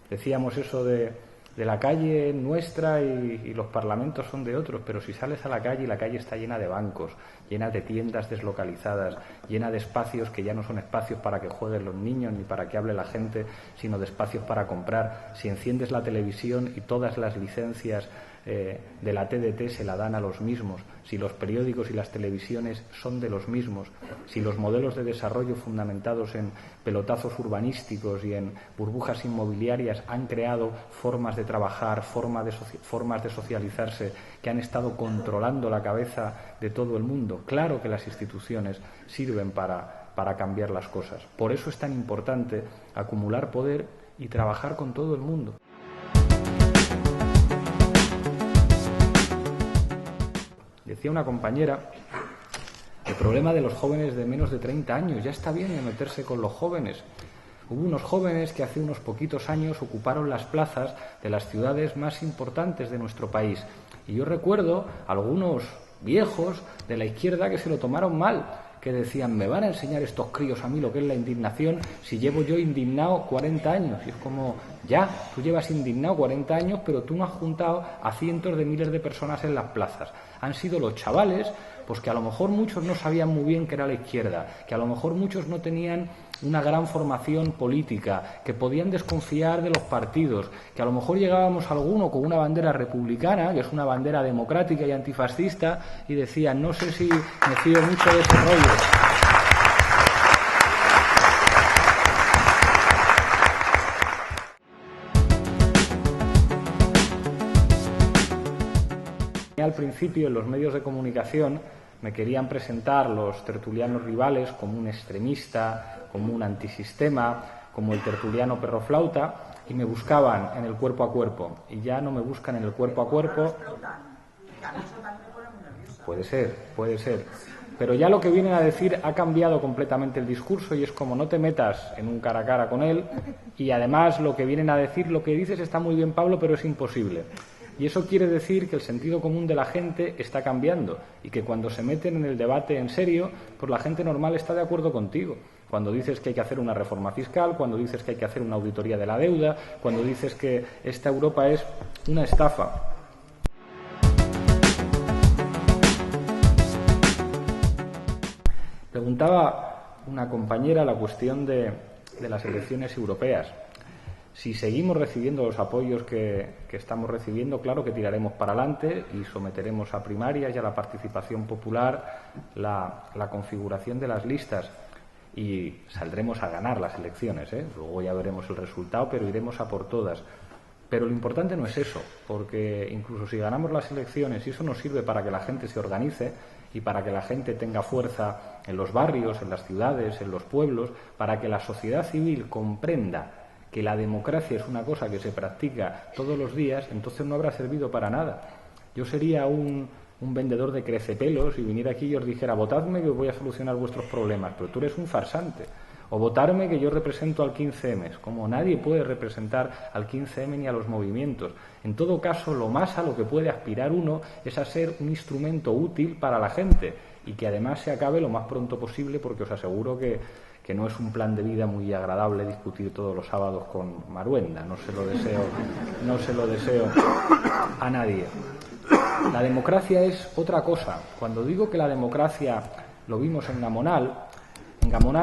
Decíamos eso de la calle nuestra y los parlamentos son de otros, pero si sales a la calle y la calle está llena de bancos, llena de tiendas deslocalizadas, llena de espacios que ya no son espacios para que jueguen los niños ni para que hable la gente, sino de espacios para comprar. Si enciendes la televisión y todas las licencias de la TDT se la dan a los mismos, si los periódicos y las televisiones son de los mismos, si los modelos de desarrollo fundamentados en pelotazos urbanísticos y en burbujas inmobiliarias han creado formas de trabajar, formas de socializarse que han estado controlando la cabeza de todo el mundo. Claro que las instituciones sirven para cambiar las cosas. Por eso es tan importante acumular poder y trabajar con todo el mundo. Decía una compañera, el problema de los jóvenes de menos de 30 años, ya está bien de meterse con los jóvenes. Hubo unos jóvenes que hace unos poquitos años ocuparon las plazas de las ciudades más importantes de nuestro país. Y yo recuerdo algunos viejos de la izquierda que se lo tomaron mal, que decían, me van a enseñar estos críos a mí lo que es la indignación si llevo yo indignado 40 años. Y es como, ya, tú llevas indignado 40 años, pero tú no has juntado a cientos de miles de personas en las plazas. Han sido los chavales, pues que a lo mejor muchos no sabían muy bien qué era la izquierda, que a lo mejor muchos no tenían una gran formación política, que podían desconfiar de los partidos, que a lo mejor llegábamos a alguno con una bandera republicana, que es una bandera democrática y antifascista, y decían, no sé si me fío mucho de ese rollo. Al principio, en los medios de comunicación, me querían presentar los tertulianos rivales como un extremista, como un antisistema, como el tertuliano perroflauta, y me buscaban en el cuerpo a cuerpo. Y ya no me buscan en el cuerpo a cuerpo. Puede ser. Pero ya lo que vienen a decir ha cambiado completamente el discurso y es como no te metas en un cara a cara con él, y además lo que vienen a decir, lo que dices está muy bien, Pablo, pero es imposible. Y eso quiere decir que el sentido común de la gente está cambiando y que cuando se meten en el debate en serio, pues la gente normal está de acuerdo contigo. Cuando dices que hay que hacer una reforma fiscal, cuando dices que hay que hacer una auditoría de la deuda, cuando dices que esta Europa es una estafa. Preguntaba una compañera la cuestión de las elecciones europeas. Si seguimos recibiendo los apoyos que estamos recibiendo, claro que tiraremos para adelante y someteremos a primarias y a la participación popular la configuración de las listas y saldremos a ganar las elecciones, ¿eh? Luego ya veremos el resultado, pero iremos a por todas. Pero lo importante no es eso, porque incluso si ganamos las elecciones y eso nos sirve para que la gente se organice y para que la gente tenga fuerza en los barrios, en las ciudades, en los pueblos, para que la sociedad civil comprenda que la democracia es una cosa que se practica todos los días, entonces no habrá servido para nada. Yo sería un vendedor de crecepelos y viniera aquí y os dijera, votadme que os voy a solucionar vuestros problemas, pero tú eres un farsante. O votarme que yo represento al 15M, como nadie puede representar al 15M ni a los movimientos. En todo caso, lo más a lo que puede aspirar uno es a ser un instrumento útil para la gente y que además se acabe lo más pronto posible, porque os aseguro que no es un plan de vida muy agradable discutir todos los sábados con Maruenda. No se lo deseo a nadie. La democracia es otra cosa. Cuando digo que la democracia lo vimos en Gamonal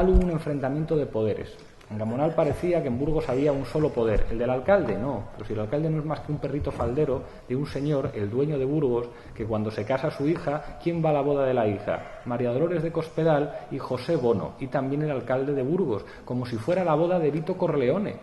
hubo un enfrentamiento de poderes. En Gamonal parecía que en Burgos había un solo poder, el del alcalde, no. Pero si el alcalde no es más que un perrito faldero de un señor, el dueño de Burgos, que cuando se casa su hija, ¿quién va a la boda de la hija? María Dolores de Cospedal y José Bono, y también el alcalde de Burgos, como si fuera la boda de Vito Corleone.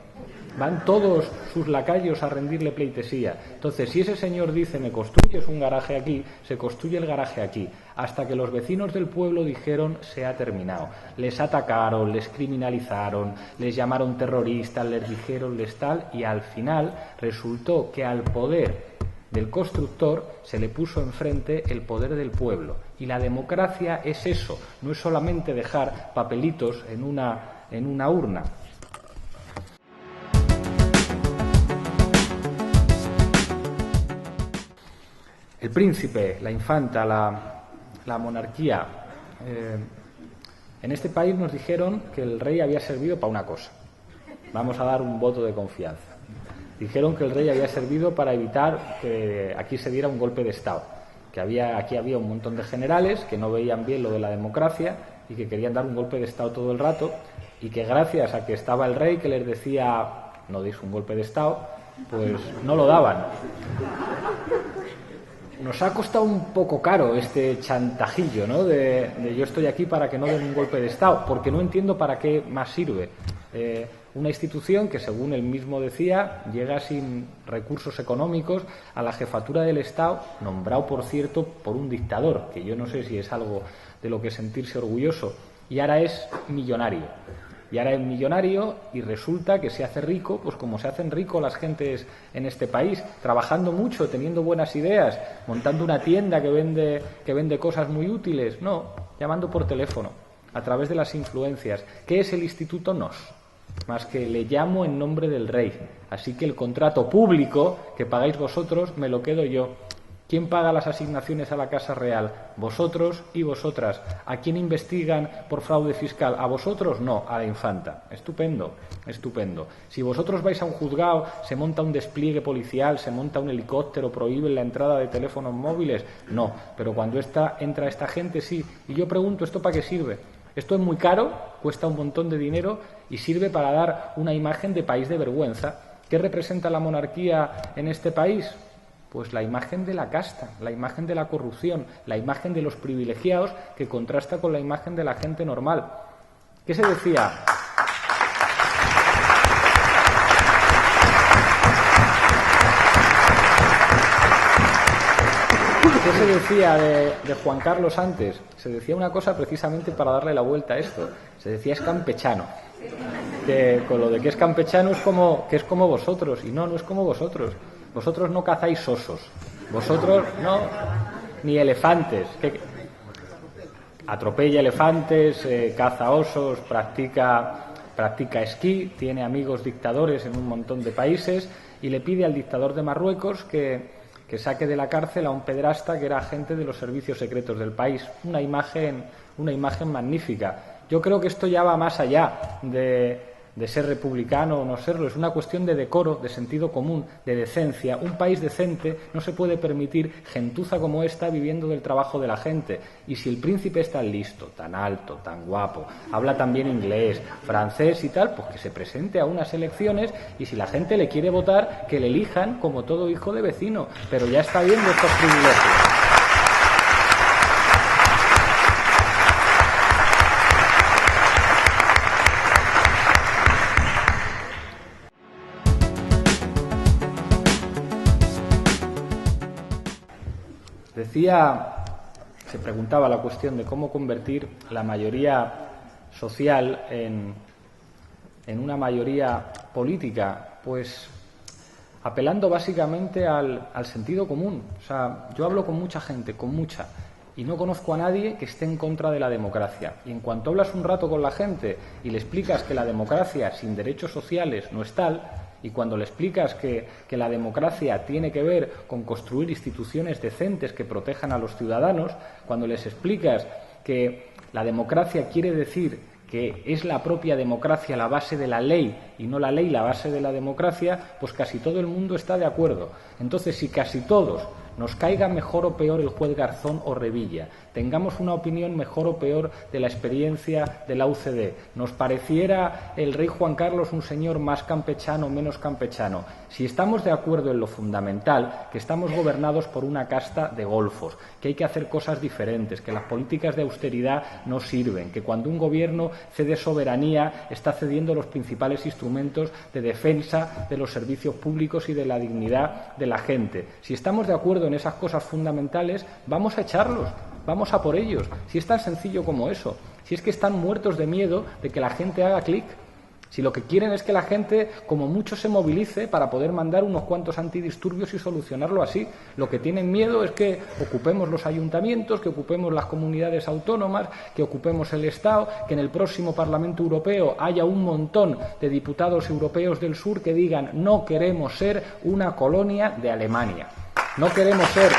van todos sus lacayos a rendirle pleitesía. Entonces, si ese señor dice, me construyes un garaje aquí, se construye el garaje aquí, hasta que los vecinos del pueblo dijeron, se ha terminado. Les atacaron, les criminalizaron, les llamaron terroristas, les dijeron, les tal, y al final resultó que al poder del constructor se le puso enfrente el poder del pueblo. Y la democracia es eso, no es solamente dejar papelitos en una urna. El príncipe, la infanta, la monarquía. En este país nos dijeron que el rey había servido para una cosa. Vamos a dar un voto de confianza. Dijeron que el rey había servido para evitar que aquí se diera un golpe de Estado, que aquí había un montón de generales que no veían bien lo de la democracia y que querían dar un golpe de Estado todo el rato, y que gracias a que estaba el rey que les decía no deis un golpe de Estado, pues no lo daban. Nos ha costado un poco caro este chantajillo, ¿no? De yo estoy aquí para que no den un golpe de Estado, porque no entiendo para qué más sirve. Una institución que, según él mismo decía, llega sin recursos económicos a la jefatura del Estado, nombrado, por cierto, por un dictador, que yo no sé si es algo de lo que sentirse orgulloso, y ahora es millonario. Y resulta que se hace rico, pues como se hacen ricos las gentes en este país, trabajando mucho, teniendo buenas ideas, montando una tienda que vende cosas muy útiles. No, llamando por teléfono, a través de las influencias. ¿Qué es el Instituto NOS? Más que le llamo en nombre del rey. Así que el contrato público que pagáis vosotros me lo quedo yo. ¿Quién paga las asignaciones a la Casa Real? Vosotros y vosotras. ¿A quién investigan por fraude fiscal? ¿A vosotros? No, a la infanta. Estupendo, estupendo. Si vosotros vais a un juzgado, se monta un despliegue policial, se monta un helicóptero, prohíben la entrada de teléfonos móviles. No, pero cuando entra esta gente, sí. Y yo pregunto, ¿esto para qué sirve? Esto es muy caro, cuesta un montón de dinero y sirve para dar una imagen de país de vergüenza. ¿Qué representa la monarquía en este país? Pues la imagen de la casta, la imagen de la corrupción, la imagen de los privilegiados, que contrasta con la imagen de la gente normal. ¿Qué se decía? ¿Qué se decía de Juan Carlos antes? Se decía una cosa precisamente para darle la vuelta a esto. Se decía es campechano. Que con lo de que es campechano es como que es como vosotros. Y no es como vosotros. Vosotros no cazáis osos. Vosotros no, ni elefantes. Atropella elefantes, caza osos, practica esquí, tiene amigos dictadores en un montón de países y le pide al dictador de Marruecos que saque de la cárcel a un pederasta que era agente de los servicios secretos del país. Una imagen magnífica. Yo creo que esto ya va más allá de ser republicano o no serlo. Es una cuestión de decoro, de sentido común, de decencia. Un país decente no se puede permitir gentuza como esta viviendo del trabajo de la gente. Y si el príncipe es tan listo, tan alto, tan guapo, habla también inglés, francés y tal, pues que se presente a unas elecciones y si la gente le quiere votar, que le elijan como todo hijo de vecino. Pero ya está bien de estos privilegios. Se preguntaba la cuestión de cómo convertir la mayoría social en una mayoría política, pues apelando básicamente al sentido común. O sea, yo hablo con mucha gente, y no conozco a nadie que esté en contra de la democracia. Y en cuanto hablas un rato con la gente y le explicas que la democracia sin derechos sociales no es tal, y cuando le explicas que la democracia tiene que ver con construir instituciones decentes que protejan a los ciudadanos, cuando les explicas que la democracia quiere decir que es la propia democracia la base de la ley y no la ley la base de la democracia, pues casi todo el mundo está de acuerdo. Entonces, si casi todos nos caiga mejor o peor el juez Garzón o Revilla, tengamos una opinión mejor o peor de la experiencia de la UCD, nos pareciera el rey Juan Carlos un señor más campechano o menos campechano, si estamos de acuerdo en lo fundamental, que estamos gobernados por una casta de golfos, que hay que hacer cosas diferentes, que las políticas de austeridad no sirven, que cuando un gobierno cede soberanía está cediendo los principales instrumentos de defensa de los servicios públicos y de la dignidad de la gente. Si estamos de acuerdo en esas cosas fundamentales, vamos a echarlos, vamos a por ellos. Si es tan sencillo como eso, si es que están muertos de miedo de que la gente haga clic. Si lo que quieren es que la gente, como mucho, se movilice para poder mandar unos cuantos antidisturbios y solucionarlo así. Lo que tienen miedo es que ocupemos los ayuntamientos, que ocupemos las comunidades autónomas, que ocupemos el Estado, que en el próximo Parlamento Europeo haya un montón de diputados europeos del sur que digan no queremos ser una colonia de Alemania. No queremos ser...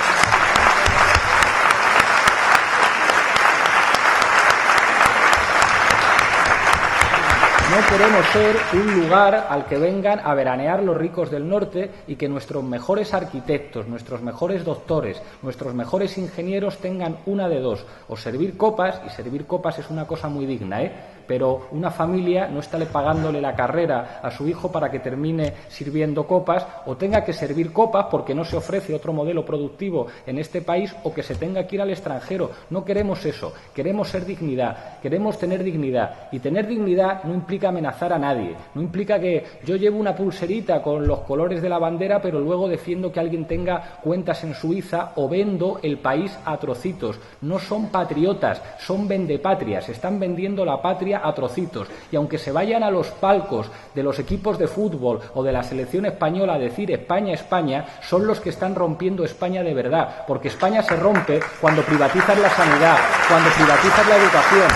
No queremos ser un lugar al que vengan a veranear los ricos del norte y que nuestros mejores arquitectos, nuestros mejores doctores, nuestros mejores ingenieros tengan una de dos, o servir copas, y servir copas es una cosa muy digna, pero una familia no está pagándole la carrera a su hijo para que termine sirviendo copas o tenga que servir copas porque no se ofrece otro modelo productivo en este país o que se tenga que ir al extranjero. No queremos eso, queremos ser dignidad, queremos tener dignidad. Y tener dignidad no implica amenazar a nadie, no implica que yo llevo una pulserita con los colores de la bandera pero luego defiendo que alguien tenga cuentas en Suiza o vendo el país a trocitos. No son patriotas, son vendepatrias, están vendiendo la patria a trocitos, y aunque se vayan a los palcos de los equipos de fútbol o de la selección española a decir España, España, son los que están rompiendo España de verdad, porque España se rompe cuando privatizas la sanidad, cuando privatizas la educación.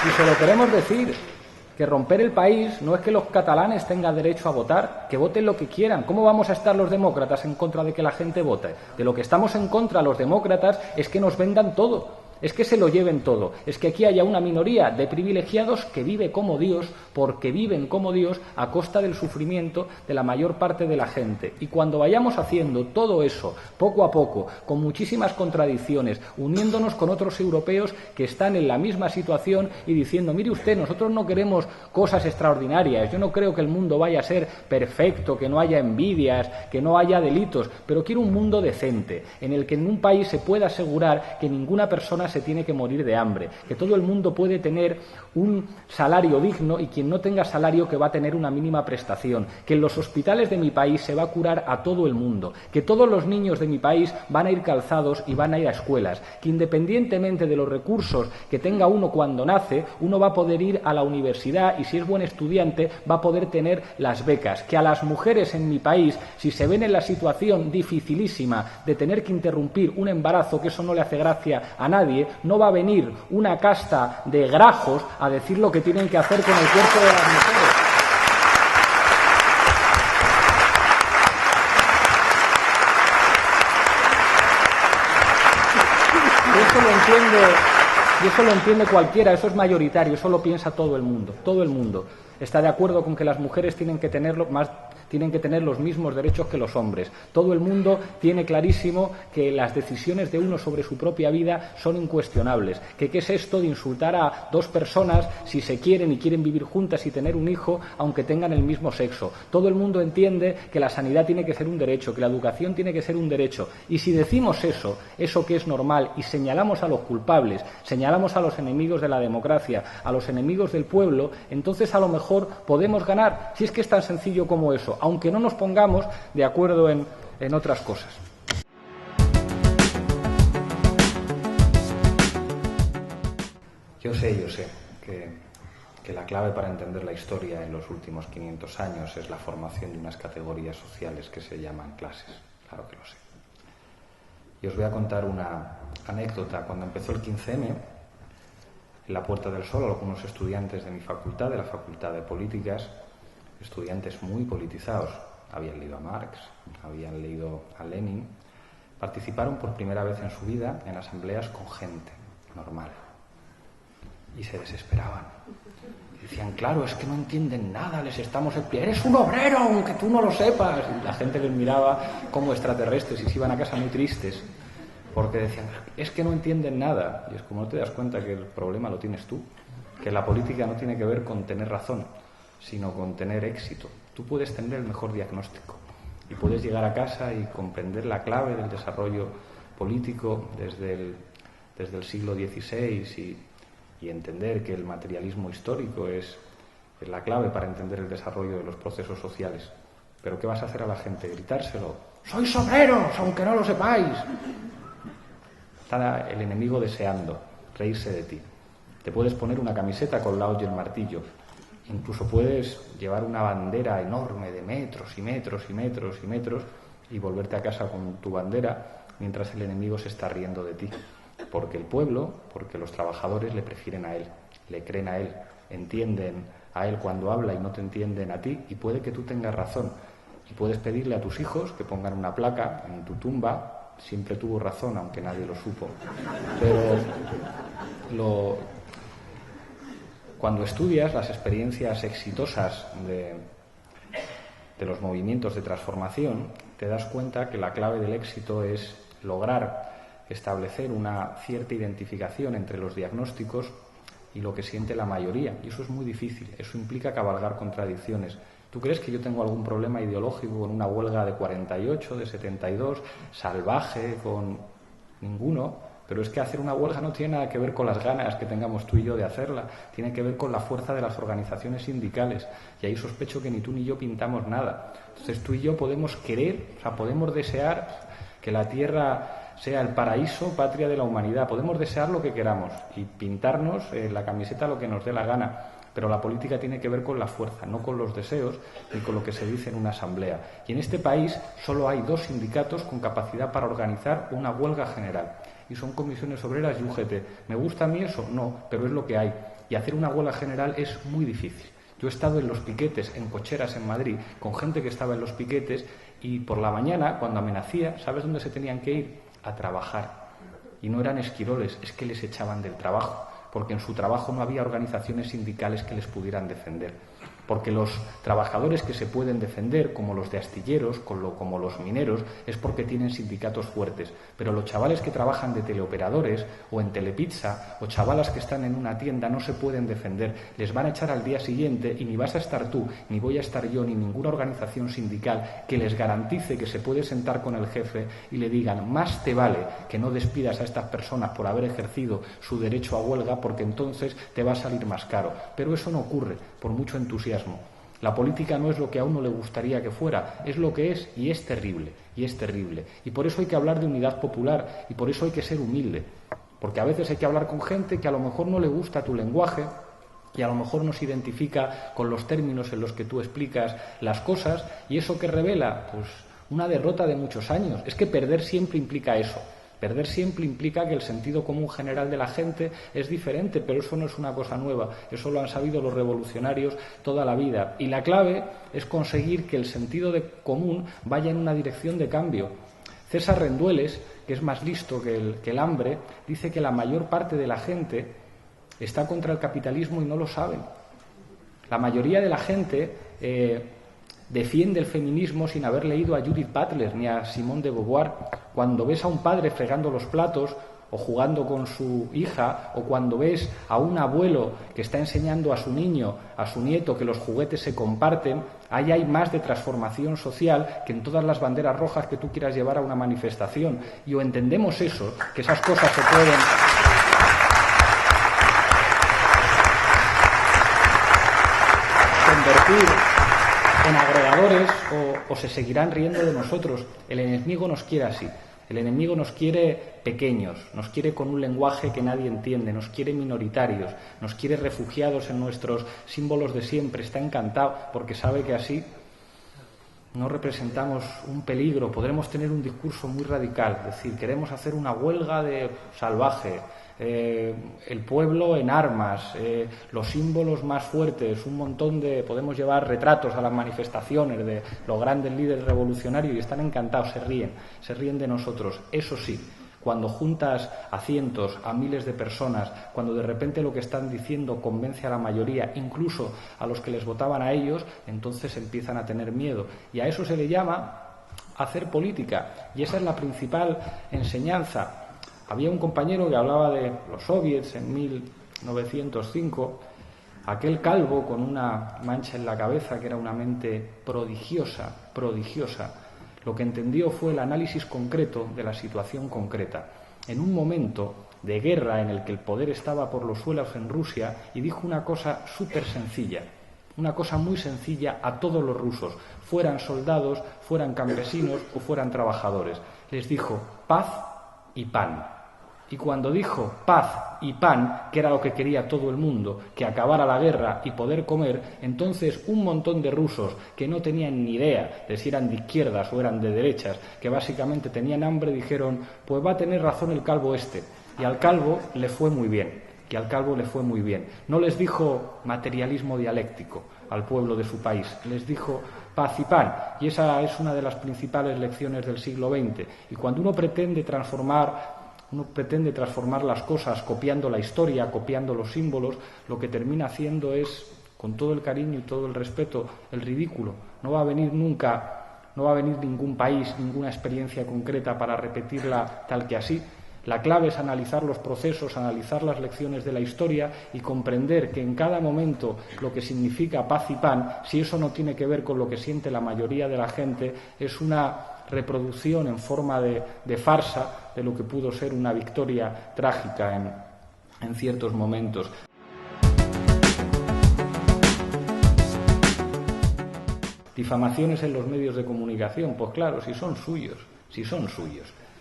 Y se lo queremos decir, que romper el país no es que los catalanes tengan derecho a votar, que voten lo que quieran. ¿Cómo vamos a estar los demócratas en contra de que la gente vote? De lo que estamos en contra los demócratas es que nos vendan todo, es que se lo lleven todo, es que aquí haya una minoría de privilegiados que vive como Dios, porque viven como Dios a costa del sufrimiento de la mayor parte de la gente. Y cuando vayamos haciendo todo eso, poco a poco, con muchísimas contradicciones, uniéndonos con otros europeos que están en la misma situación y diciendo, mire usted, nosotros no queremos cosas extraordinarias, yo no creo que el mundo vaya a ser perfecto, que no haya envidias, que no haya delitos, pero quiero un mundo decente, en el que en un país se pueda asegurar que ninguna persona se tiene que morir de hambre, que todo el mundo puede tener un salario digno y quien no tenga salario que va a tener una mínima prestación, que en los hospitales de mi país se va a curar a todo el mundo, que todos los niños de mi país van a ir calzados y van a ir a escuelas, que independientemente de los recursos que tenga uno cuando nace, uno va a poder ir a la universidad y si es buen estudiante va a poder tener las becas, que a las mujeres en mi país, si se ven en la situación dificilísima de tener que interrumpir un embarazo, que eso no le hace gracia a nadie, no va a venir una casta de grajos a decir lo que tienen que hacer con el cuerpo de las mujeres. Y eso lo entiende cualquiera, eso es mayoritario, eso lo piensa todo el mundo. Todo el mundo está de acuerdo con que las mujeres tienen que tener los mismos derechos que los hombres. Todo el mundo tiene clarísimo que las decisiones de uno sobre su propia vida son incuestionables. Que qué es esto de insultar a dos personas si se quieren y quieren vivir juntas y tener un hijo aunque tengan el mismo sexo. Todo el mundo entiende que la sanidad tiene que ser un derecho, que la educación tiene que ser un derecho. Y si decimos eso que es normal, y señalamos a los culpables, señalamos a los enemigos de la democracia, a los enemigos del pueblo, entonces a lo mejor podemos ganar, si es que es tan sencillo como eso, aunque no nos pongamos de acuerdo en otras cosas. Yo sé que la clave para entender la historia en los últimos 500 años es la formación de unas categorías sociales que se llaman clases. Claro que lo sé. Y os voy a contar una anécdota. Cuando empezó el 15M, en la Puerta del Sol, algunos estudiantes de mi facultad, de la Facultad de Políticas, estudiantes muy politizados, habían leído a Marx, habían leído a Lenin, participaron por primera vez en su vida en asambleas con gente normal y se desesperaban. Decían, claro, es que no entienden nada, les estamos explicando, eres un obrero, aunque tú no lo sepas. Y la gente les miraba como extraterrestres y se iban a casa muy tristes, porque decían, es que no entienden nada. Y es como no te das cuenta que el problema lo tienes tú, que la política no tiene que ver con tener razón, sino con tener éxito. Tú puedes tener el mejor diagnóstico y puedes llegar a casa y comprender la clave del desarrollo político desde el siglo XVI y entender que el materialismo histórico es la clave para entender el desarrollo de los procesos sociales. Pero ¿qué vas a hacer a la gente? Gritárselo. ¡Sois obreros, aunque no lo sepáis! Está el enemigo deseando reírse de ti. Te puedes poner una camiseta con la hoz y el martillo. Incluso puedes llevar una bandera enorme de metros y metros y metros y metros y volverte a casa con tu bandera mientras el enemigo se está riendo de ti. Porque el pueblo, porque los trabajadores le prefieren a él, le creen a él, entienden a él cuando habla y no te entienden a ti, y puede que tú tengas razón. Y puedes pedirle a tus hijos que pongan una placa en tu tumba, siempre tuvo razón, aunque nadie lo supo. Pero cuando estudias las experiencias exitosas de los movimientos de transformación, te das cuenta que la clave del éxito es lograr establecer una cierta identificación entre los diagnósticos y lo que siente la mayoría. Y eso es muy difícil, eso implica cabalgar contradicciones. ¿Tú crees que yo tengo algún problema ideológico con una huelga de 48, de 72, salvaje, con ninguno? Pero es que hacer una huelga no tiene nada que ver con las ganas que tengamos tú y yo de hacerla, tiene que ver con la fuerza de las organizaciones sindicales. Y ahí sospecho que ni tú ni yo pintamos nada. Entonces tú y yo podemos querer, o sea, podemos desear que la Tierra sea el paraíso, patria de la humanidad. Podemos desear lo que queramos y pintarnos la camiseta lo que nos dé la gana, pero la política tiene que ver con la fuerza, no con los deseos ni con lo que se dice en una asamblea. Y en este país solo hay 2 sindicatos con capacidad para organizar una huelga general, y son Comisiones Obreras y UGT. ¿Me gusta a mí eso? No, pero es lo que hay. Y hacer una huelga general es muy difícil. Yo he estado en los piquetes, en cocheras en Madrid, con gente que estaba en los piquetes, y por la mañana, cuando amenacía, ¿sabes dónde se tenían que ir? A trabajar. Y no eran esquiroles, es que les echaban del trabajo, porque en su trabajo no había organizaciones sindicales que les pudieran defender. Porque los trabajadores que se pueden defender, como los de astilleros, como los mineros, es porque tienen sindicatos fuertes. Pero los chavales que trabajan de teleoperadores o en Telepizza, o chavalas que están en una tienda, no se pueden defender. Les van a echar al día siguiente y ni vas a estar tú, ni voy a estar yo, ni ninguna organización sindical que les garantice que se puede sentar con el jefe y le digan, más te vale que no despidas a estas personas por haber ejercido su derecho a huelga, porque entonces te va a salir más caro. Pero eso no ocurre, por mucho entusiasmo. La política no es lo que a uno le gustaría que fuera, es lo que es, y es terrible, y es terrible. Y por eso hay que hablar de unidad popular, y por eso hay que ser humilde, porque a veces hay que hablar con gente que a lo mejor no le gusta tu lenguaje, y a lo mejor no se identifica con los términos en los que tú explicas las cosas, y eso que revela, pues una derrota de muchos años. Es que perder siempre implica eso. Perder siempre implica que el sentido común general de la gente es diferente, pero eso no es una cosa nueva, eso lo han sabido los revolucionarios toda la vida. Y la clave es conseguir que el sentido común vaya en una dirección de cambio. César Rendueles, que es más listo que el hambre, dice que la mayor parte de la gente está contra el capitalismo y no lo saben. La mayoría de la gente defiende el feminismo sin haber leído a Judith Butler ni a Simone de Beauvoir. Cuando ves a un padre fregando los platos o jugando con su hija, o cuando ves a un abuelo que está enseñando a su niño, a su nieto, que los juguetes se comparten, ahí hay más de transformación social que en todas las banderas rojas que tú quieras llevar a una manifestación. Y o entendemos eso, que esas cosas se pueden convertir en agregadores, o se seguirán riendo de nosotros. El enemigo nos quiere así. El enemigo nos quiere pequeños, nos quiere con un lenguaje que nadie entiende, nos quiere minoritarios, nos quiere refugiados en nuestros símbolos de siempre. Está encantado porque sabe que así no representamos un peligro. Podremos tener un discurso muy radical, es decir, queremos hacer una huelga de salvaje, el pueblo en armas, los símbolos más fuertes, un montón de... Podemos llevar retratos a las manifestaciones de los grandes líderes revolucionarios y están encantados, se ríen de nosotros. Eso sí, cuando juntas a cientos, a miles de personas, cuando de repente lo que están diciendo convence a la mayoría, incluso a los que les votaban a ellos, entonces empiezan a tener miedo. Y a eso se le llama hacer política. Y esa es la principal enseñanza. Había un compañero que hablaba de los soviets en 1905, aquel calvo con una mancha en la cabeza que era una mente prodigiosa. Lo que entendió fue el análisis concreto de la situación concreta. En un momento de guerra en el que el poder estaba por los suelos en Rusia, y dijo una cosa súper sencilla, una cosa muy sencilla a todos los rusos, fueran soldados, fueran campesinos o fueran trabajadores. Les dijo paz y pan. Y cuando dijo paz y pan, que era lo que quería todo el mundo, que acabara la guerra y poder comer, entonces un montón de rusos que no tenían ni idea de si eran de izquierdas o eran de derechas, que básicamente tenían hambre, dijeron, pues va a tener razón el calvo este. Y al calvo le fue muy bien. No les dijo materialismo dialéctico al pueblo de su país, les dijo paz y pan, y esa es una de las principales lecciones del siglo XX. Y cuando uno pretende transformar las cosas copiando la historia, copiando los símbolos, lo que termina haciendo es, con todo el cariño y todo el respeto, el ridículo. No va a venir ningún país, ninguna experiencia concreta para repetirla tal que así. La clave es analizar los procesos, analizar las lecciones de la historia y comprender que en cada momento lo que significa paz y pan, si eso no tiene que ver con lo que siente la mayoría de la gente, es una reproducción en forma de farsa de lo que pudo ser una victoria trágica en ciertos momentos. Difamaciones en los medios de comunicación, pues claro, si son suyos.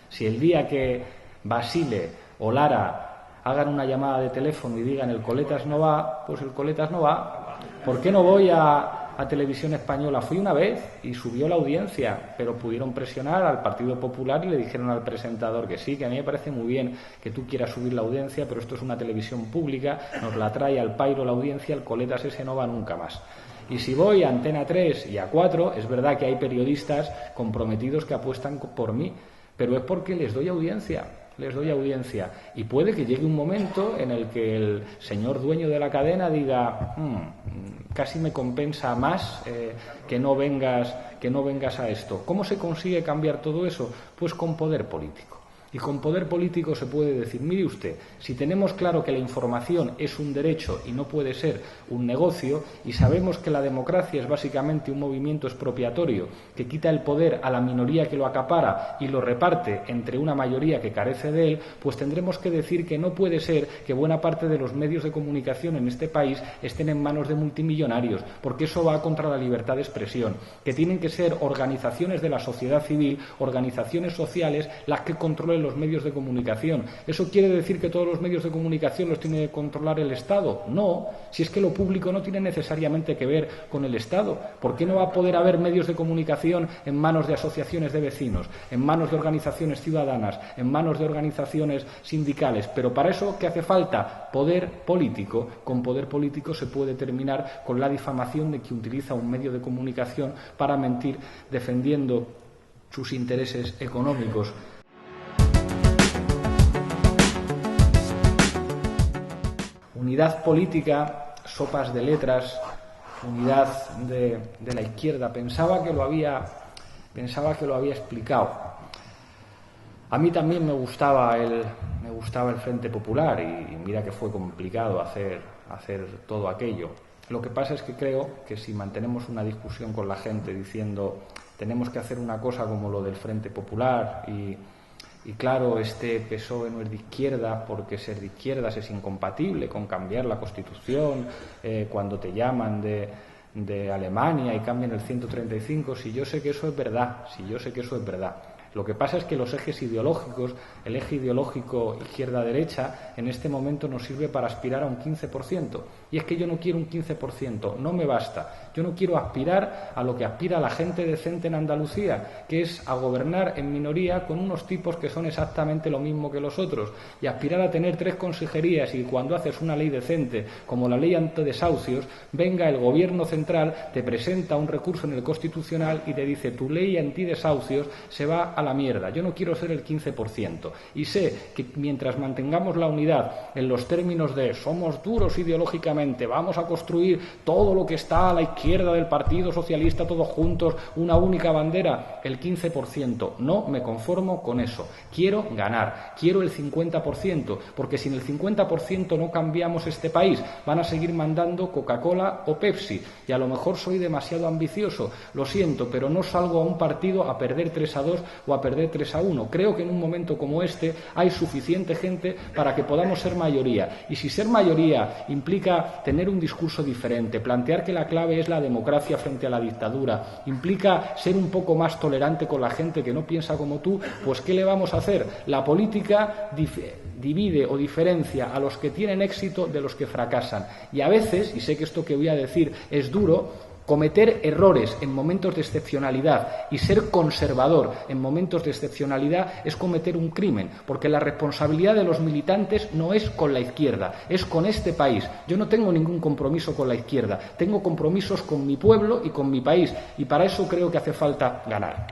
Si el día que Basile o Lara hagan una llamada de teléfono y digan el Coletas no va, pues el Coletas no va. ¿Por qué no voy a Televisión Española? Fui una vez y subió la audiencia, pero pudieron presionar al Partido Popular y le dijeron al presentador que sí, que a mí me parece muy bien que tú quieras subir la audiencia, pero esto es una televisión pública, nos la trae al pairo la audiencia, el Coletas ese no va nunca más. Y si voy a Antena 3 y a 4, es verdad que hay periodistas comprometidos que apuestan por mí, pero es porque les doy audiencia. Y puede que llegue un momento en el que el señor dueño de la cadena diga casi me compensa más que no vengas a esto. ¿Cómo se consigue cambiar todo eso? Pues con poder político. Y con poder político se puede decir, mire usted, si tenemos claro que la información es un derecho y no puede ser un negocio, y sabemos que la democracia es básicamente un movimiento expropiatorio que quita el poder a la minoría que lo acapara y lo reparte entre una mayoría que carece de él, pues tendremos que decir que no puede ser que buena parte de los medios de comunicación en este país estén en manos de multimillonarios, porque eso va contra la libertad de expresión, que tienen que ser organizaciones de la sociedad civil, organizaciones sociales, las que controlen los medios de comunicación. ¿Eso quiere decir que todos los medios de comunicación los tiene que controlar el Estado? No, si es que lo público no tiene necesariamente que ver con el Estado. ¿Por qué no va a poder haber medios de comunicación en manos de asociaciones de vecinos, en manos de organizaciones ciudadanas, en manos de organizaciones sindicales? Pero para eso, ¿qué hace falta? Poder político. Con poder político se puede terminar con la difamación de quien utiliza un medio de comunicación para mentir defendiendo sus intereses económicos. Unidad política, sopas de letras, unidad de la izquierda. Pensaba que lo había explicado. A mí también me gustaba el Frente Popular y mira que fue complicado hacer todo aquello. Lo que pasa es que creo que si mantenemos una discusión con la gente diciendo tenemos que hacer una cosa como lo del Frente Popular y claro, este PSOE no es de izquierda porque ser de izquierdas es incompatible con cambiar la Constitución, cuando te llaman de Alemania y cambian el 135, si yo sé que eso es verdad. Lo que pasa es que los ejes ideológicos, el eje ideológico izquierda-derecha, en este momento nos sirve para aspirar a un 15%. Y es que yo no quiero un 15%, no me basta. Yo no quiero aspirar a lo que aspira la gente decente en Andalucía, que es a gobernar en minoría con unos tipos que son exactamente lo mismo que los otros. Y aspirar a tener 3 consejerías y cuando haces una ley decente, como la ley antidesahucios, venga el Gobierno central, te presenta un recurso en el Constitucional y te dice tu ley antidesahucios se va a la mierda. Yo no quiero ser el 15%. Y sé que mientras mantengamos la unidad en los términos de somos duros ideológicamente, vamos a construir todo lo que está a la izquierda del Partido Socialista, todos juntos, una única bandera, el 15%. No me conformo con eso. Quiero ganar, quiero el 50%, porque sin el 50% no cambiamos este país. Van a seguir mandando Coca-Cola o Pepsi. Y a lo mejor soy demasiado ambicioso, lo siento, pero no salgo a un partido a perder 3-2 o a perder 3-1. Creo que en un momento como este hay suficiente gente para que podamos ser mayoría. Y si ser mayoría implica tener un discurso diferente, plantear que la clave es la democracia frente a la dictadura, implica ser un poco más tolerante con la gente que no piensa como tú, pues ¿qué le vamos a hacer? La política divide o diferencia a los que tienen éxito de los que fracasan. Y a veces, y sé que esto que voy a decir es duro, cometer errores en momentos de excepcionalidad y ser conservador en momentos de excepcionalidad es cometer un crimen, porque la responsabilidad de los militantes no es con la izquierda, es con este país. Yo no tengo ningún compromiso con la izquierda, tengo compromisos con mi pueblo y con mi país, y para eso creo que hace falta ganar.